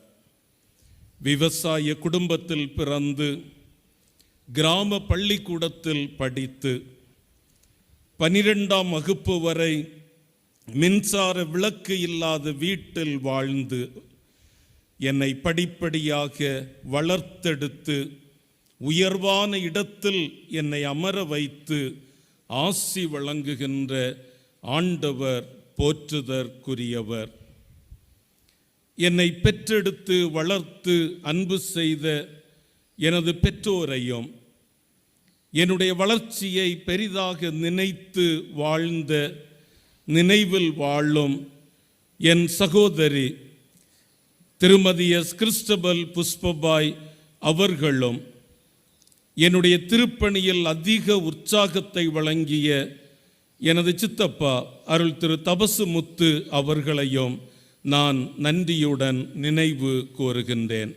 விவசாய குடும்பத்தில் பிறந்து கிராம பள்ளிக்கூடத்தில் படித்து 12ஆம் வகுப்பு வரை மின்சார விளக்கு இல்லாத வீட்டில் வாழ்ந்து என்னை படிப்படியாக வளர்த்தெடுத்து உயர்வான இடத்தில் என்னை அமர வைத்து ஆசி வழங்குகின்ற ஆண்டவர் போற்றுதற்குரியவர். என்னை பெற்றெடுத்து வளர்த்து அன்பு செய்த எனது பெற்றோரையும் என்னுடைய வளர்ச்சியை பெரிதாக நினைத்து வாழ்ந்த நினைவில் வாழும் என் சகோதரி திருமதி எஸ். கிறிஸ்டபல் புஷ்பபாய் அவர்களும் என்னுடைய திருப்பணியில் அதிக உற்சாகத்தை வழங்கிய எனது சித்தப்பா அருள் திரு தபசு முத்து அவர்களையும் நான் நன்றியுடன் நினைவு கூறுகின்றேன்.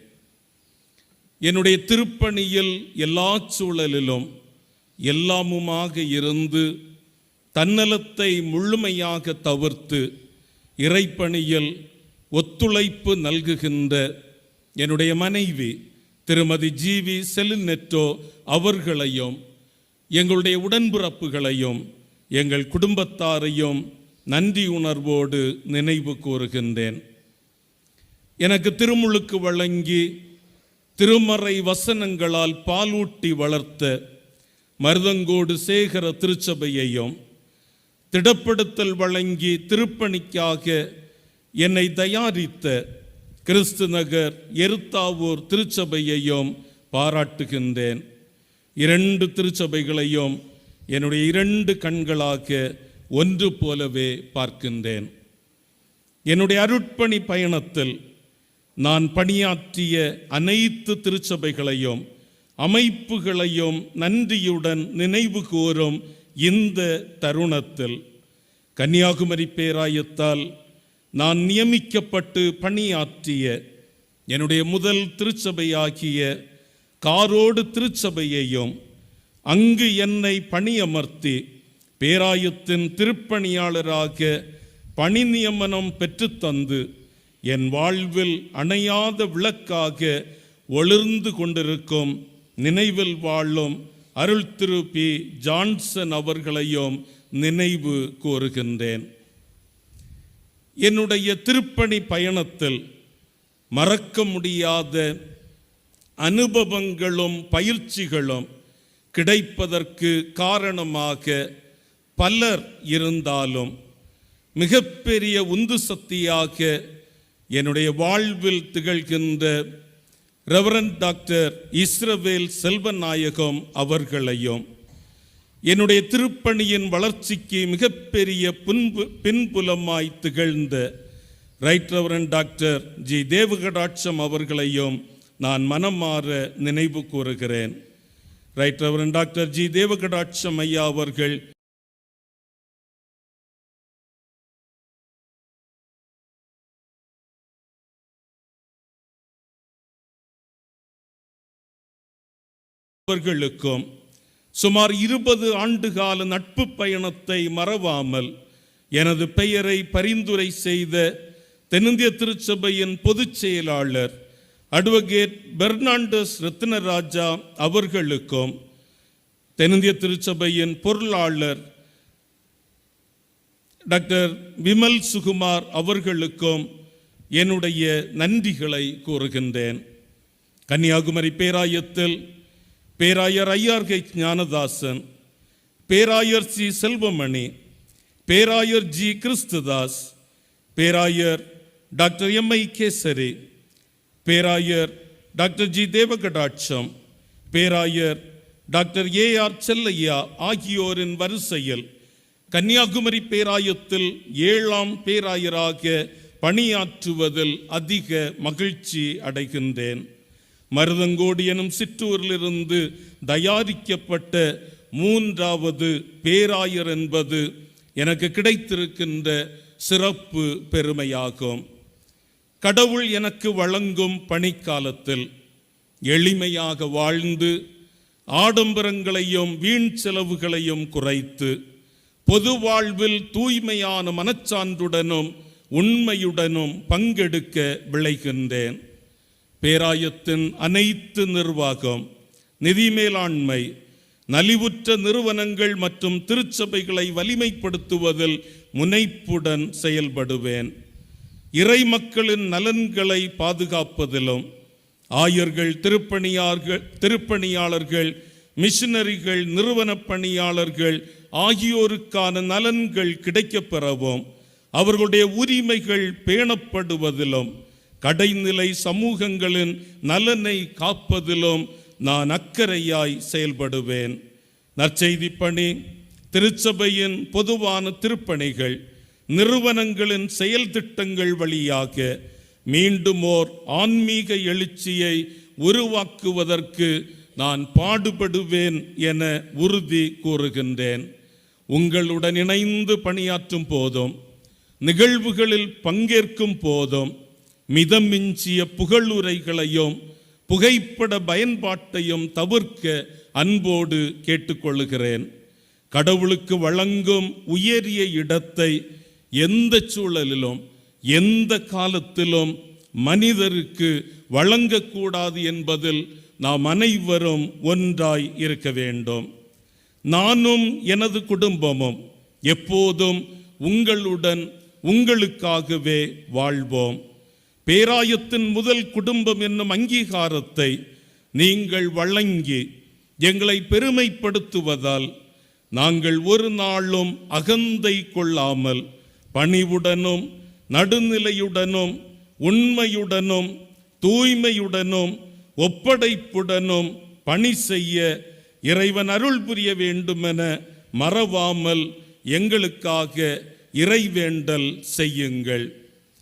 என்னுடைய திருப்பணியில் எல்லா சூழலிலும் எல்லாமுமாக இருந்து தன்னலத்தை முழுமையாக தவிர்த்து இறைப்பணியில் ஒத்துழைப்பு நல்குகின்ற என்னுடைய மனைவி திருமதி ஜிவி செலினெட்டோ அவர்களையும் எங்களுடைய உடன்பிறப்புகளையும் எங்கள் குடும்பத்தாரையும் நன்றி உணர்வோடு நினைவு கூறுகின்றேன். எனக்கு திருமுழுக்கு வழங்கி திருமறை வசனங்களால் பாலூட்டி வளர்த்த மருதங்கோடு சேகர திருச்சபையையும் திடப்படுத்தல் வழங்கி திருப்பணிக்காக என்னை தயாரித்த கிறிஸ்து நகர் எருத்தாவூர் திருச்சபையையும் பாராட்டுகின்றேன். 2 திருச்சபைகளையும் என்னுடைய 2 கண்களாக ஒன்று போலவே பார்க்கின்றேன். என்னுடைய அருட்பணி பயணத்தில் நான் பணியாற்றிய அனைத்து திருச்சபைகளையும் அமைப்புகளையும் நன்றியுடன் நினைவு கூறும் இந்த தருணத்தில் கன்னியாகுமரி பேராயத்தால் நான் நியமிக்கப்பட்டு பணியாற்றிய என்னுடைய முதல் திருச்சபையாகிய காரோடு திருச்சபையையும் அங்கு என்னை பணியமர்த்தி பேராயத்தின் திருப்பணியாளராக பணி நியமனம் பெற்றுத்தந்து என் வாழ்வில் அணையாத விளக்காக ஒளிர்ந்து கொண்டிருக்கும் நினைவில் வாழும் அருள் திரு பி. ஜான்சன் அவர்களையும் நினைவு கூறுகின்றேன். என்னுடைய திருப்பணி பயணத்தில் மறக்க முடியாத அனுபவங்களும் பயிற்சிகளும் கிடைப்பதற்கு காரணமாக பலர் இருந்தாலும் மிகப்பெரிய உந்து சக்தியாக என்னுடைய வாழ்வில் திகழ்கின்ற ரெவரண்ட் டாக்டர் இஸ்ரவேல் செல்வநாயகம் அவர்களையும் என்னுடைய திருப்பணியின் வளர்ச்சிக்கு மிகப்பெரிய பின்புலமாய் திகழ்ந்த ரைட் ரெவரண்ட் டாக்டர் ஜி. தேவகடாட்சம் அவர்களையும் நான் மனம் மாற நினைவு கூறுகிறேன். ரைட் ரெவரண்ட் டாக்டர் ஜி தேவகடாட்சம் ஐயா அவர்கள் அவர்களுக்கும் சுமார் 20 ஆண்டுகால நட்பு பயணத்தை மறவாமல் எனது பெயரை பரிந்துரை செய்த தென்னிந்திய திருச்சபையின் பொதுச் செயலாளர் அட்வொகேட் பெர்னாண்டஸ் ரத்னராஜா அவர்களுக்கும் தென்னிந்திய திருச்சபையின் பொருளாளர் டாக்டர் விமல் சுகுமார் அவர்களுக்கும் என்னுடைய நன்றிகளை கூறுகின்றேன். கன்னியாகுமரி பேராயத்தில் பேராயர் ஐஆர்கே ஞானதாசன், பேராயர் சி செல்வமணி, பேராயர் ஜி கிறிஸ்துதாஸ், பேராயர் டாக்டர் எம்ஐ கேசரி, பேராயர் டாக்டர் ஜி தேவகடாட்சம், பேராயர் டாக்டர் ஏஆர் செல்லையா ஆகியோரின் வரிசையில் கன்னியாகுமரி பேராயத்தில் 7ஆம் பேராயராக பணியாற்றுவதில் அதிக மகிழ்ச்சி அடைகின்றேன். மருதங்கோடு எனும் சிற்றூரிலிருந்து தயாரிக்கப்பட்ட 3வது பேராயர் என்பது எனக்கு கிடைத்திருக்கின்ற சிறப்பு பெருமையாகும். கடவுள் எனக்கு வழங்கும் பணிக்காலத்தில் எளிமையாக வாழ்ந்து ஆடம்பரங்களையும் வீண் செலவுகளையும் குறைத்து பொது வாழ்வில் தூய்மையான மனச்சான்றுடனும் உண்மையுடனும் பங்கெடுக்க விளைகின்றேன். பேராயத்தின் அனைத்து நிர்வாகம், நிதி மேலாண்மை, நலிவுற்ற நிறுவனங்கள் மற்றும் திருச்சபைகளை வலிமைப்படுத்துவதில் முனைப்புடன் செயல்படுவேன். இறை மக்களின் நலன்களை பாதுகாப்பதிலும் ஆயர்கள், திருப்பணியாளர்கள், மிஷனரிகள், நிறுவன பணியாளர்கள் ஆகியோருக்கான நலன்கள் கிடைக்கப்பெறவும் அவர்களுடைய உரிமைகள் பேணப்படுவதிலும் கடைநிலை சமூகங்களின் நலனை காப்பதிலும் நான் அக்கறையாய் செயல்படுவேன். நற்செய்தி பணி, திருச்சபையின் பொதுவான திருப்பணிகள், நிறுவனங்களின் செயல் திட்டங்கள் வழியாக மீண்டும் ஓர் ஆன்மீக எழுச்சியை உருவாக்குவதற்கு நான் பாடுபடுவேன் என உறுதி கூறுகின்றேன். உங்களுடன் இணைந்து பணியாற்றும் போதும் நிகழ்வுகளில் பங்கேற்கும் போதும் மிதமிஞ்சிய புகழுரைகளையும் புகைப்பட பயன்பாட்டையும் தவிர்க்க அன்போடு கேட்டுக்கொள்கிறேன். கடவுளுக்கு வழங்கும் உயரிய இடத்தை எந்த சூழலிலும் எந்த காலத்திலும் மனிதருக்கு வழங்கக்கூடாது என்பதில் நாம் அனைவரும் ஒன்றாய் இருக்க வேண்டும். நானும் எனது குடும்பமும் எப்போதும் உங்களுடன் உங்களுக்காகவே வாழ்வோம். பேராயத்தின் முதல் குடும்பம் என்னும் அங்கீகாரத்தை நீங்கள் வழங்கி எங்களை பெருமைப்படுத்துவதால் நாங்கள் ஒரு நாளும் அகந்தை கொள்ளாமல் பணிவுடனும் நடுநிலையுடனும் உண்மையுடனும் தூய்மையுடனும் ஒப்படைப்புடனும் பணி செய்ய இறைவன் அருள் புரிய வேண்டுமென மறவாமல் எங்களுக்காக இறைவேண்டல் செய்யுங்கள்.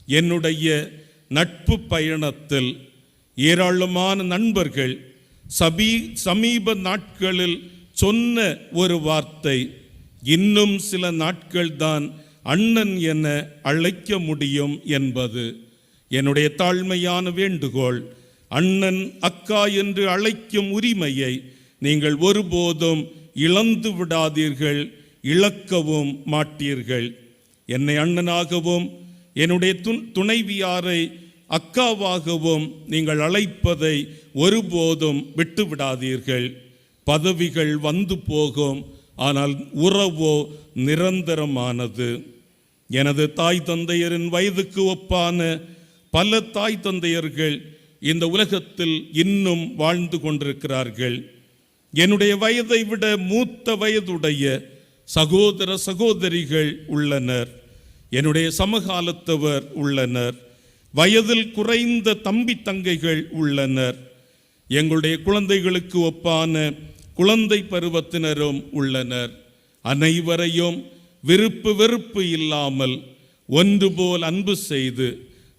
என்னுடைய நட்பு பயணத்தில் ஏராளமான நண்பர்கள் சமீப நாட்களில் சொன்ன ஒரு வார்த்தை, இன்னும் சில நாட்கள்தான் அண்ணன் என அழைக்க முடியும் என்பது. என்னுடைய தாழ்மையான வேண்டுகோள், அண்ணன் அக்கா என்று அழைக்கும் உரிமையை நீங்கள் ஒருபோதும் இழந்து விடாதீர்கள், இழக்கவும் மாட்டீர்கள். என்னை அண்ணனாகவும் என்னுடைய துணைவியாரை அக்காவாகவும் நீங்கள் அழைப்பதை ஒருபோதும் விட்டுவிடாதீர்கள். பதவிகள் வந்து போகும், ஆனால் உறவோ நிரந்தரமானது. எனது தாய் தந்தையரின் வயதுக்கு ஒப்பான பல தாய் தந்தையர்கள் இந்த உலகத்தில் இன்னும் வாழ்ந்து கொண்டிருக்கிறார்கள். என்னுடைய வயதை விட மூத்த வயதுடைய சகோதர சகோதரிகள் உள்ளனர். என்னுடைய சமகாலத்தவர் உள்ளனர். வயதில் குறைந்த தம்பி தங்கைகள் உள்ளனர். எங்களுடைய குழந்தைகளுக்கு ஒப்பான குழந்தை பருவத்தினரும் உள்ளனர். அனைவரையும் விருப்பு வெறுப்பு இல்லாமல் ஒன்று போல் அன்பு செய்து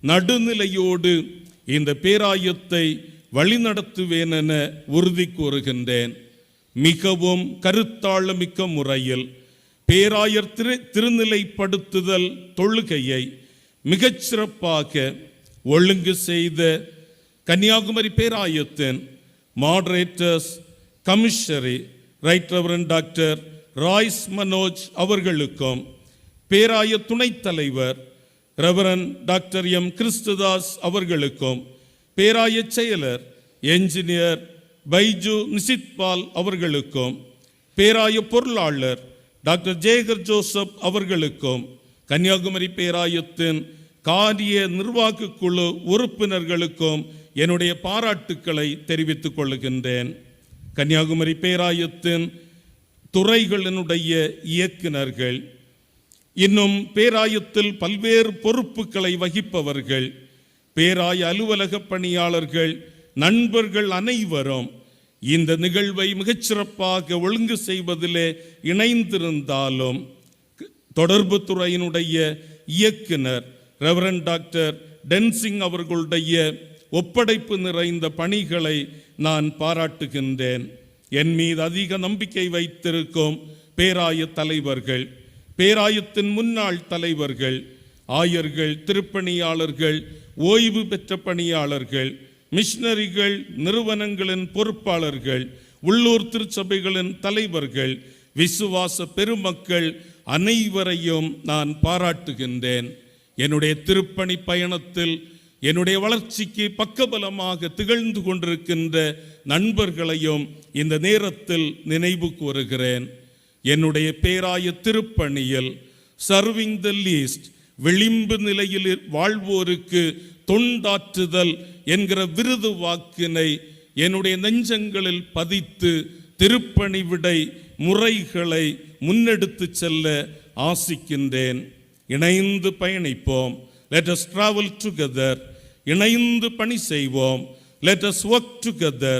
நடுநிலையோடு இந்த பேராயத்தை வழிநடத்துவேன் என உறுதி கூறுகின்றேன். மிகவும் கருத்தாளமிக்க முறையில் பேராயர் திருநிலைப்படுத்துதல் தொழுகையை மிகச்சிறப்பாக ஒழுங்கு செய்த கன்னியாகுமரி பேராயத்தின் moderators commissary right reverend doctor Royce Manoj அவர்களுக்கும், பேராய துணைத் தலைவர் ரெவரண்ட் டாக்டர் எம் கிறிஸ்துதாஸ் அவர்களுக்கும், பேராய செயலர் என்ஜினியர் பைஜு நிசித்பால் அவர்களுக்கும், பேராய பொருளாளர் டாக்டர் ஜேகர் ஜோசப் அவர்களுக்கும், கன்னியாகுமரி பேராயத்தின் காரிய நிர்வாக குழு உறுப்பினர்களுக்கும் என்னுடைய பாராட்டுக்களை தெரிவித்துக் கொள்கின்றேன். கன்னியாகுமரி பேராயத்தின் துறைகளினுடைய இயக்குனர்கள், இன்னும் பேராயத்தில் பல்வேறு பொறுப்புகளை வகிப்பவர்கள், பேராய அலுவலக பணியாளர்கள், நண்பர்கள் அனைவரும் இந்த நிகழ்வை மிகச்சிறப்பாக ஒழுங்கு செய்வதிலே இணைந்திருந்தாலும், தொடர்பு துறையினுடைய இயக்குனர் ரெவரண்ட் டாக்டர் டென்சிங் அவர்களுடைய ஒப்படைப்பு நிறைந்த பணிகளை நான் பாராட்டுகின்றேன். என் மீது அதிக நம்பிக்கை வைத்திருக்கும் பேராய தலைவர்கள், பேராயத்தின் முன்னாள் தலைவர்கள், ஆயர்கள், திருப்பணியாளர்கள், ஓய்வு பெற்ற பணியாளர்கள், மிஷனரிகள், நிறுவனங்களின் பொறுப்பாளர்கள், உள்ளூர் திருச்சபைகளின் தலைவர்கள், விசுவாச பெருமக்கள் அனைவரையும் நான் பாராட்டுகின்றேன். என்னுடைய திருப்பணி பயணத்தில் என்னுடைய வளர்ச்சிக்கு பக்கபலமாக திகழ்ந்து கொண்டிருக்கின்ற நண்பர்களையும் இந்த நேரத்தில் நினைவு கூறுகிறேன். என்னுடைய பேராய திருப்பணியில் சர்விங் த லீஸ்ட், விளிம்பு நிலையில் வாழ்வோருக்கு தொண்டாற்றுதல் என்கிற விருது வாக்கினை என்னுடைய நெஞ்சங்களில் பதித்து திருப்பணி விடை முறைகளை முன்னெடுத்து செல்ல ஆசிக்கின்றேன். இணைந்து பயணிப்போம். Let us travel together. இணைந்து பணி செய்வோம். Let us work together.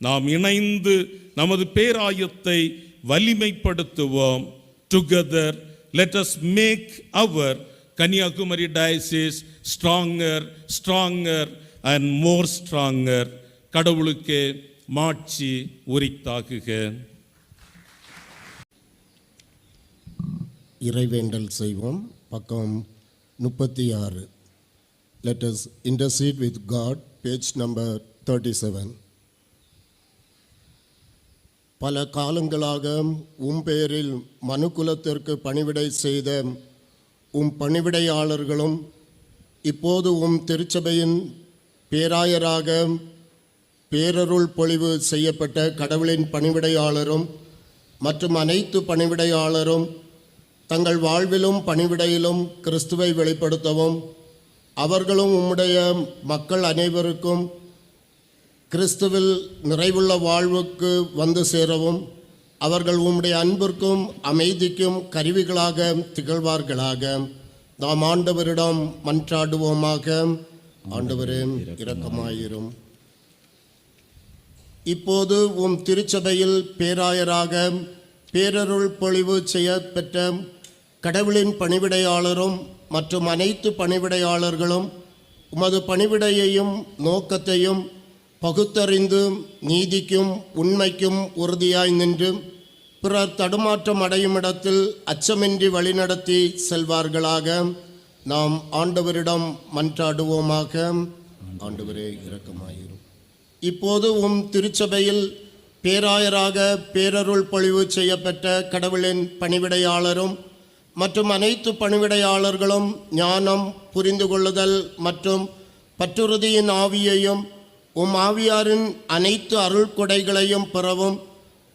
நாம் இணைந்து நமது பேராயத்தை வலிமைப்படுத்துவோம். Together let us make our Kanyakumari diocese stronger, stronger and more stronger. கடவுளுக்கே மாட்சி உரித்தாகுக. இறைவேண்டல் செய்வோம். பக்கம் 36. Let us intercede with God, page number 37. பல காலங்களாக பெயரில் மனுக்குலத்திற்கு பணிவிடை செய்த பணிவிடையாளர்களும், இப்போது திருச்சபையின் பேராயராக பேரருள் பொழிவு செய்யப்பட்ட கடவுளின் பணிவிடையாளரும் மற்றும் அனைத்து பணிவிடையாளரும் தங்கள் வாழ்விலும் பணிவிடையிலும் கிறிஸ்துவை வெளிப்படுத்தவும், அவர்களும் உம்முடைய மக்கள் அனைவருக்கும் கிறிஸ்துவில் நிறைவுள்ள வாழ்வுக்கு வந்து சேரவும், அவர்கள் உம்முடைய அன்பிற்கும் அமைதிக்கும் கருவிகளாக திகழ்வார்களாக நாம் ஆண்டவரிடம் மன்றாடுவோமாக. ஆண்டவரே இரக்கமாயிரும். இப்போது திருச்சபையில் பேராயராக பேரருள் பொழிவு செய்யப்பெற்ற கடவுளின் பணிவிடையாளரும் மற்றும் அனைத்து பணிவிடையாளர்களும் உமது பணிவிடையையும் நோக்கத்தையும் பகுத்தறிந்து நீதிக்கும் உண்மைக்கும் உறுதியாய் நின்று பிறர் தடுமாற்றம் அடையும் இடத்தில் அச்சமின்றி வழிநடத்தி செல்வார்களாக நாம் ஆண்டவரிடம் மன்றாடுவோமாக. ஆண்டவரே இரக்கமாயிரும். இப்போது திருச்சபையில் பேராயராக பேரருள் பொழிவு செய்யப்பட்ட கடவுளின் பணிவிடையாளரும் மற்றும் அனைத்து பணிவிடையாளர்களும் ஞானம், புரிந்து கொள்ளுதல் மற்றும் பற்றுறுதியின் ஆவியையும் ஆவியாரின் அனைத்து அருள் கொடைகளையும் பெறவும்,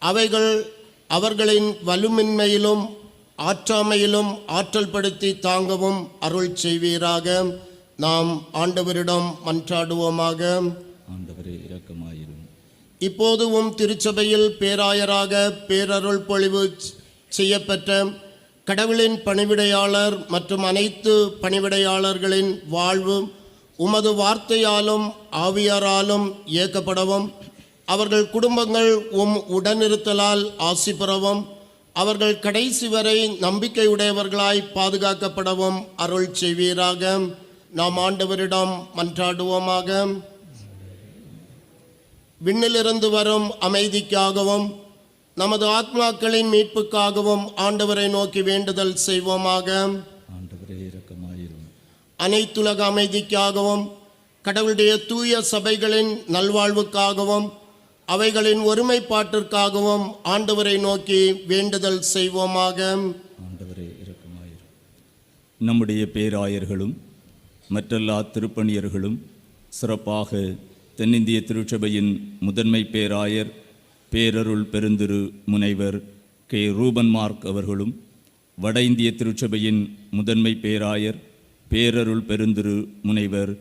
அவைகள் அவர்களின் வலுமின்மையிலும் ஆற்றாமையிலும் ஆற்றல் படுத்தி தாங்கவும் அருள் செய்வீராக நாம் ஆண்டவரிடம் மன்றாடுவோமாக. ஆண்டவரே இரக்கமாயிரும். இப்போது திருச்சபையில் பேராயராக பேரருள் பொழிவு செய்யப்பட்ட கடவுளின் பணிவிடையாளர் மற்றும் அனைத்து பணிவிடையாளர்களின் வாழ்வு உமது வார்த்தையாலும் ஆவியாராலும் இயக்கப்படவும், அவர்கள் குடும்பங்கள் உடனிருத்தலால் ஆசி பெறவும், அவர்கள் கடைசி வரை நம்பிக்கையுடையவர்களாய் பாதுகாக்கப்படவும் அருள் செய்வீராக நாம் ஆண்டவரிடம் மன்றாடுவோமாக. விண்ணிலிருந்து வரும் அமைதிக்காகவும் நமது ஆத்மாக்களின் மீட்புக்காகவும் ஆண்டவரை நோக்கி வேண்டுதல் செய்வோமாக. அனைத்துலக அமைதிக்காகவும் கடவுளுடைய தூய சபைகளின் நல்வாழ்வுக்காகவும் அவைகளின் ஒருமைப்பாட்டிற்காகவும் ஆண்டவரை நோக்கி வேண்டுதல் செய்வோமாக. நம்முடைய பேராயர்களும் மற்றெல்லா திருப்பணியர்களும் சிறப்பாக தென்னிந்திய திருச்சபையின் முதன்மை பேராயர் பேரருள் பெருந்திரு முனைவர் கே. ரூபன் மார்க் அவர்களும், வட இந்திய திருச்சபையின் முதன்மை பேராயர் பேரருள் பெருந்திரு முனைவர்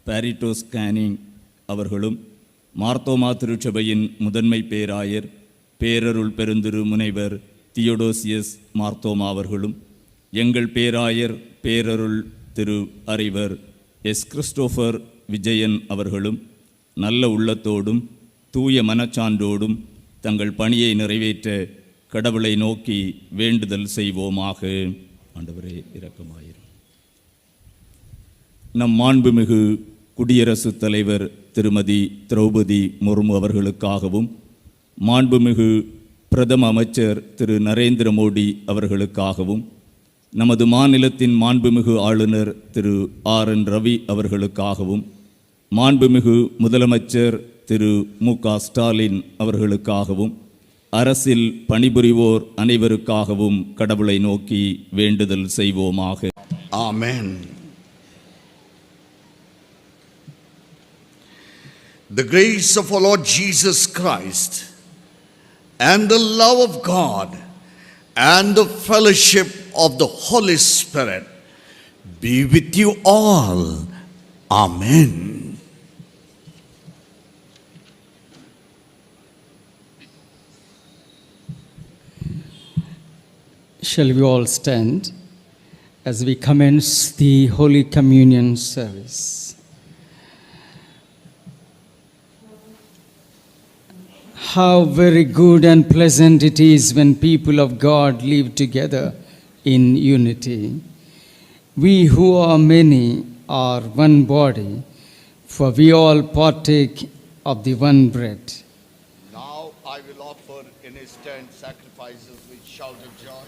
பாரிட்டோஸ் கேனிங் அவர்களும், மார்த்தோமா திருச்சபையின் முதன்மை பேராயர் பேரருள் பெருந்திரு முனைவர் தியோடோசியஸ் மார்த்தோமா அவர்களும், எங்கள் பேராயர் பேரருள் திரு அறிவர் எஸ். கிறிஸ்டோபர் விஜயன் அவர்களும் நல்ல உள்ளத்தோடும் தூய மனச்சான்றோடும் தங்கள் பணியை நிறைவேற்ற கடவுளை நோக்கி வேண்டுதல் செய்வோமாக. ஆண்டவரே இரக்கமாயிரும். நம் மாண்புமிகு குடியரசுத் தலைவர் திருமதி திரௌபதி முர்மு அவர்களுக்காகவும், மாண்புமிகு பிரதம அமைச்சர் திரு நரேந்திர மோடி அவர்களுக்காகவும், நமது மாநிலத்தின் மாண்புமிகு ஆளுநர் திரு ஆர்.என். ரவி அவர்களுக்காகவும், மாண்புமிகு முதலமைச்சர் திரு மு.க. ஸ்டாலின் அவர்களுக்காகவும், அரசில் பணிபுரிவோர் அனைவருக்காகவும் கடவுளை நோக்கி வேண்டுதல் செய்வோமாக. Amen. The grace of our Lord Jesus Christ and the love of God and the fellowship of the Holy Spirit be with you all. Amen. Shall we all stand as we commence the Holy Communion service? How very good and pleasant it is when people of God live together in unity. We who are many are one body, for we all partake of the one bread. Now I will offer in his tent sacrifices with shout of joy.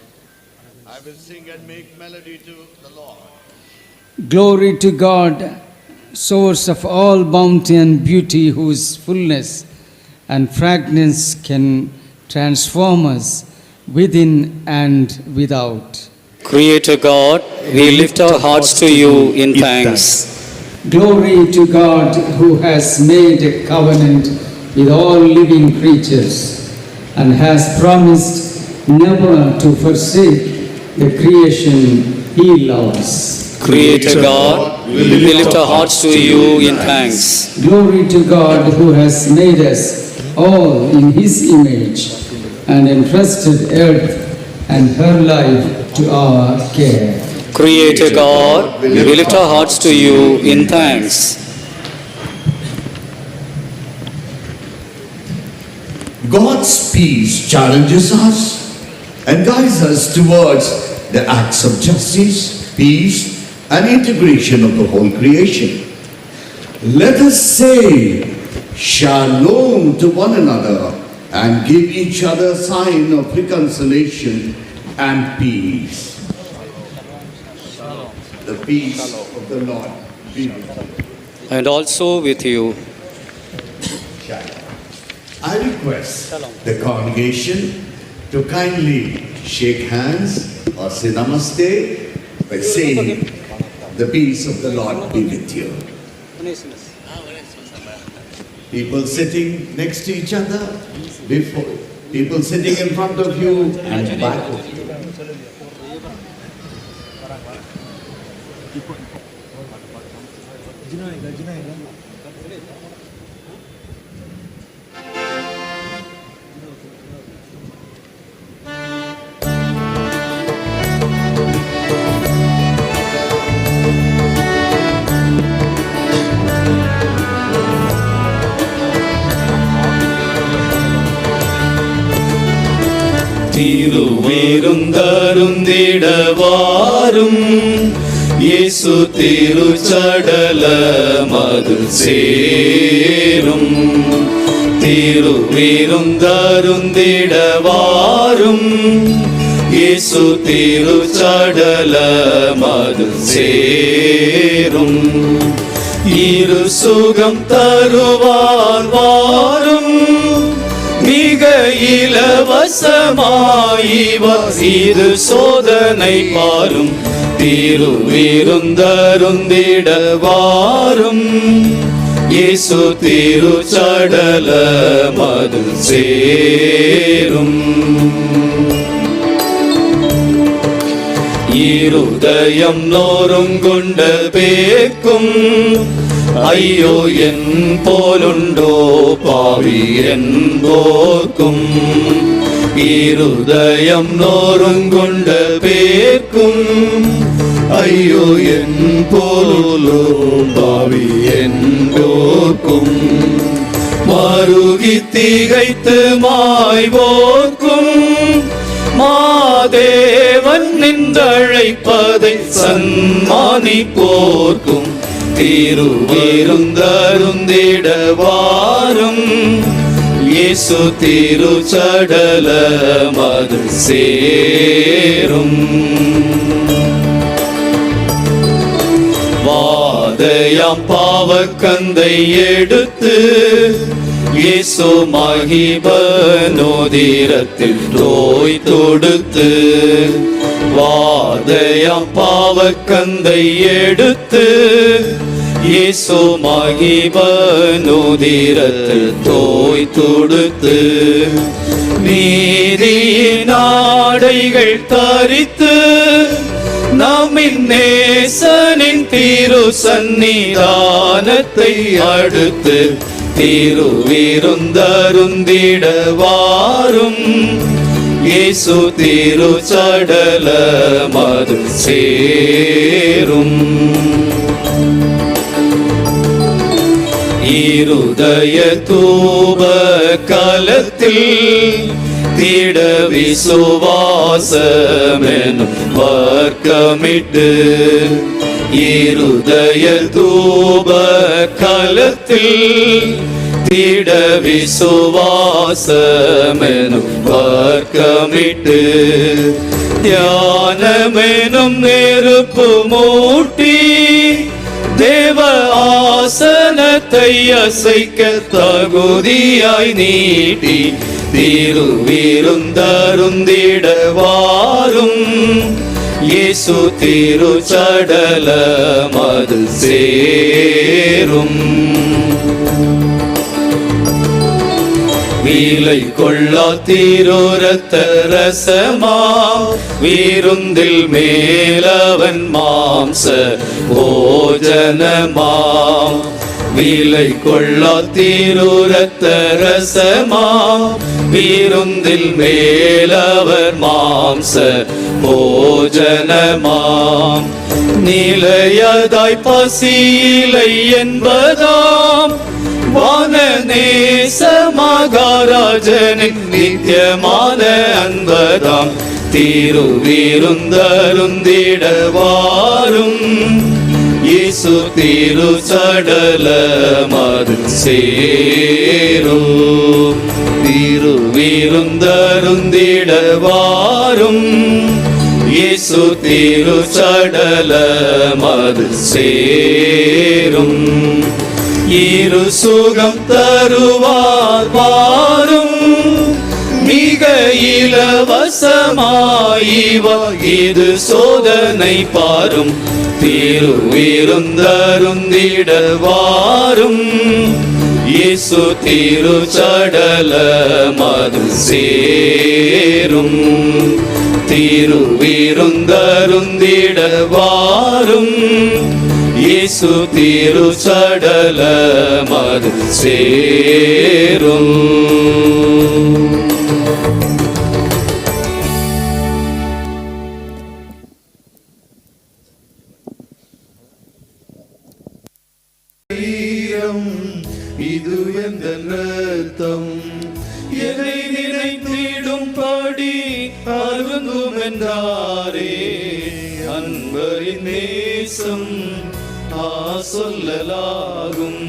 I will sing and make melody to the Lord. Glory to God, source of all bounty and beauty, whose fullness and fragrance can transform us within and without. Creator God, we lift our hearts to you in thanks. Glory to God, who has made a covenant with all living creatures and has promised never to forsake the creation he loves. Creator God, we lift our hearts to you in thanks. Glory to God, who has made us all in his image and entrusted earth and her life to our care. Creator God, we lift our hearts to you in thanks. God's peace challenges us and guides us towards the acts of justice, peace, and integration of the whole creation. Let us say shalom to one another and give each other a sign of reconciliation and peace. The peace of the Lord be with you. And also with you. I request the congregation to kindly shake hands or say namaste by saying, the peace of the Lord be with you. People sitting next to each other, before, people sitting in front of you and back of you. திருவிருந்தருந்திடவாரும் இயேசு திருச்சடல மது சேரும் திருவிருந்தருந்திடவாரும் இயேசு திருச்சடலமது சேரும் இரு சுகம் தருவார் வாரும் மிக இலவசமாயிவர் இது சோதனை பாரும் திருவிருந்தருந்திடவாரும் இயேசு திருச்சடலமது சேரும் இருதயம் நோருங்கொண்ட பேக்கும் ஐயோ என் போலுண்டோ பாவி என்போர்க்கும் இருதயம் நோருங்கொண்ட பேக்கும் ஐயோ என் போலோ பாவி என்போர்க்கும் மருகி திகைத்து மாய்வோர்க்கும் மாதேவன் நின்றழைப்பதை சன்மானிப்போர்க்கும் திருவிருந்தருந்திடவாரும் இயேசு திருச்சடலமது சேரும் வாதையாம் பாவக்கந்தை எடுத்து இயேசு மகிபனோதிரத்தில் தோய் தொடுத்து வாதையாம் பாவக்கந்தை எடுத்து இயேசு மகிபனோதிரத்தில் தோய் தொடுத்து நீதியின் ஆடைகள் தரித்து நம்மின் நேசனின் திரு சந்நிதானத்தை அடுத்து திருவிருந்தருந்திடவாரும் இயேசு திருச்சடலமது சேரும் இருதய தூப கலத்தில் திட விசுவாசமெனும் வர்க்கமிட்டு இருதய தூப கலத்தில் திட விசுவாசமெனும் வர்க்கமிட்டு தியானமெனும் நெருப்பு மூட்டி தேவ ஆசனத்தை அசைக்க தகுதியாய் நீட்டி திருவிருந்தருந்திடவாரும் இயேசு திருச்சடலமது சேரும் வீலை கொள்ளா திருரத்த ரசமா வீருந்தில் மேலவன் மாம்ச போஜனமாம் வீலை கொள்ளா திருரத்த ரசமா வீருந்தில் மேலவர் மாம்ச போஜனமாம் நிலையதாய் பசியிலை என்பதாம் வானநேச மகாராஜனின் நித்தியமான அன்பதாம் திருவிருந்தருந்திடவாரும் இயேசு திருச்சடலமது சேரும் திருவிருந்தருந்திடவாரும் இயேசு திருச்சடலமது சேரும் இரு சுகம் தருவார் வாரும் மிக இலவசமாயிவா இது சோதனை பாரும் திருவிருந்தருந்திடவாரும் இயேசு திருச்சடலமது சேரும் திருவிருந்தருந்திடவாரும் இயேசு திருச்சடலமது சேரும் இது எந்த ரத்தம் என்னை நினைத்திடும்படி அருந்தும் என்றாரே அன்பரின் நேசம் சொல்லலாகும்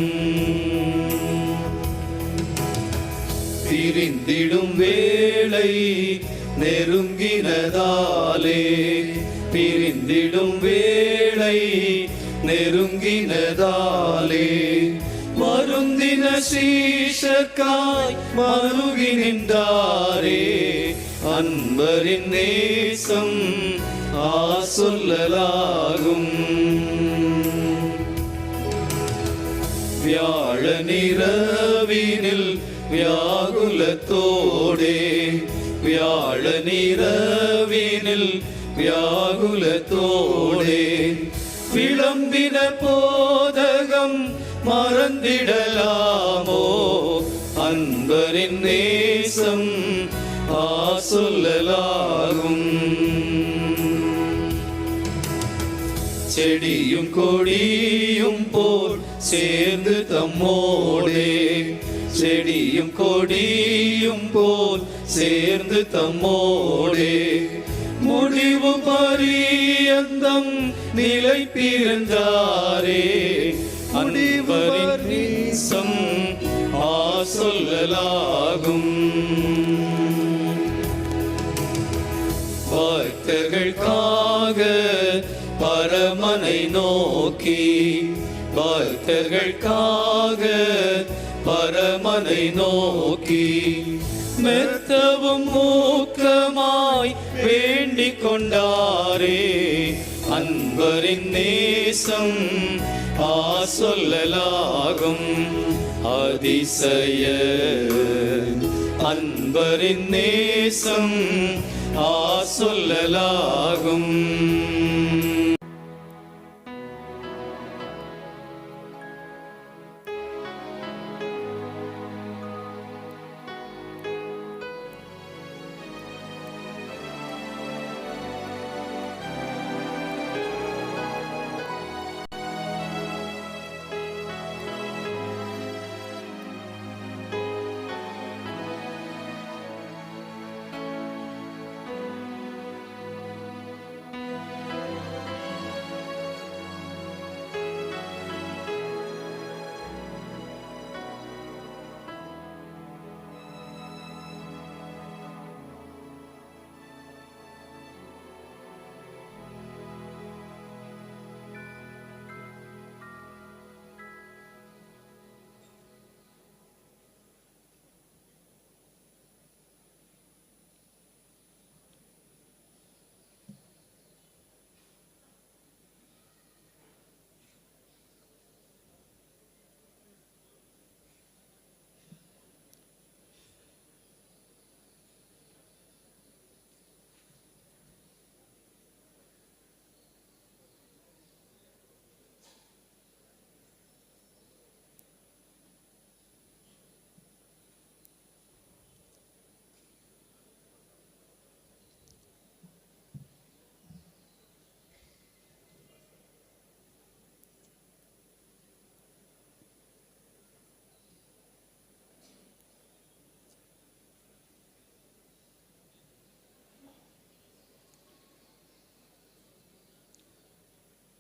பிரிந்திடும் வேளை நெருங்கினதாலே, பிரிந்திடும் வேளை நெருங்கினதாலே, மருந்தின சீஷர்க்காய் மருகி நின்றாரே, அன்பரின் நேசம் சொல்லலாகும். வியாழ நிரவினில் வியாகுலத்தோடே, வியாழ நிரவினில் வியாகுலத்தோடே, விளம்பின போதகம் மறந்திடலாமோ, அன்பரின் நேசம் சொல்லலாகும். செடியும் கொடியும் போல் சேர்ந்து தம்மோடே, செடியும் கொடியும் போல் சேர்ந்து தம்மோடே, முடிவு பரியந்தம் நிலை பிறந்தாரே, அன்பரின் நேசம் சொல்லலாகும். பக்தர்களுக்காக பரமனை நோக்கி, பக்தர்களுக்காக பரமனை நோக்கி, மெத்தவும் மூக்கமாய் வேண்டிக் கொண்டாரே, அன்பரின் நேசம் சொல்லலாகும். அதிசய அன்பரின் நேசம் சொல்லலாகும்.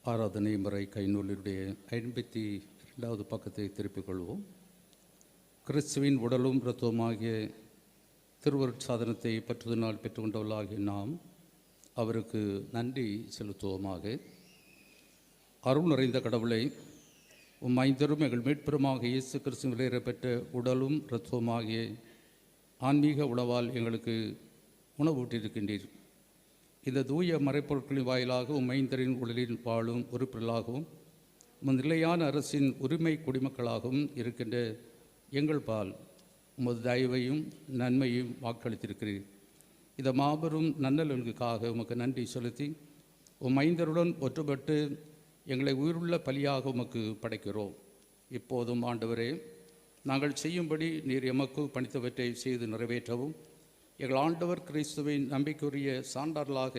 ஆராதனை முறை கைநூலினுடைய 52வது பக்கத்தை திருப்பிக் கொள்வோம். கிறிஸ்துவின் உடலும் இரத்தமாகிய திருவருட்சாதனத்தை பற்றுதனால் பெற்றுக்கொண்டவர்களாகிய நாம் அவருக்கு நன்றி செலுத்துவோமாக. அருள் நிறைந்த கடவுளை, உம் ஐந்தரும் எங்கள் மீட்பெருமாக இயேசு கிறிஸ்து விலையேறப்பெற்ற உடலும் இரத்தமாகிய ஆன்மீக உணவால் எங்களுக்கு உணவூட்டியிருக்கின்றீர். இந்த தூய மறைப்பொருட்களின் வாயிலாக உமைந்தரின் உடலில் வாழும் உறுப்பினர்களாகவும் நிலையான அரசின் உரிமை குடிமக்களாகவும் இருக்கின்ற எங்கள் பால் உமது தயவையும் நன்மையும் வாக்களித்திருக்கிறீர். இந்த மாபெரும் நன்னலனுக்காக உமக்கு நன்றி செலுத்தி உமைந்தருடன் ஒற்றுப்பட்டு எங்களை உயிருள்ள பலியாக உமக்கு படைக்கிறோம். இப்போதும் ஆண்டவரே, நாங்கள் செய்யும்படி நீர் எமக்கு பணித்தவற்றை செய்து நிறைவேற்றவும், எங்கள் ஆண்டவர் கிறிஸ்துவின் நம்பிக்கையுரிய சான்றார்களாக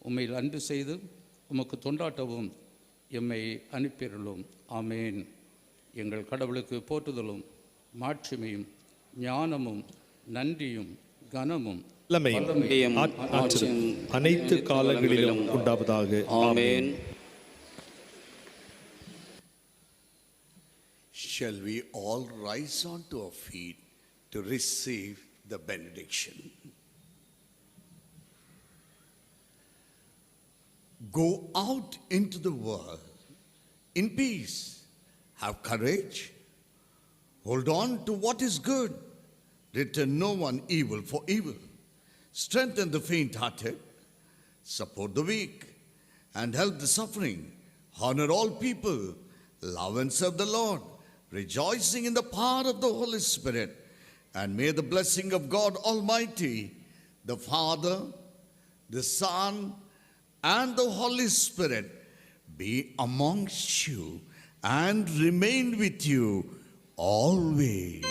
உம்மை அன்பு செய்து உமக்கு தொண்டாட்டவும் எம்மை அனுப்பியுள்ளோம். ஆமேன். எங்கள் கடவுளுக்கு போற்றுதலும் மாட்சிமையும் ஞானமும் நன்றியும் கனமும் அனைத்து காலங்களிலும் உண்டாவதாக. ஆமேன். Shall we all rise on to our feet to receive the benediction. Go out into the world in peace. Have courage. Hold on to what is good. Return no one evil for evil. Strengthen the faint-hearted. Support the weak. And help the suffering. Honor all people. Love and serve the Lord, rejoicing in the power of the Holy Spirit. And may the blessing of God Almighty, the Father, the Son, and the Holy Spirit be amongst you and remain with you always.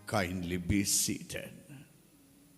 Kindly be seated.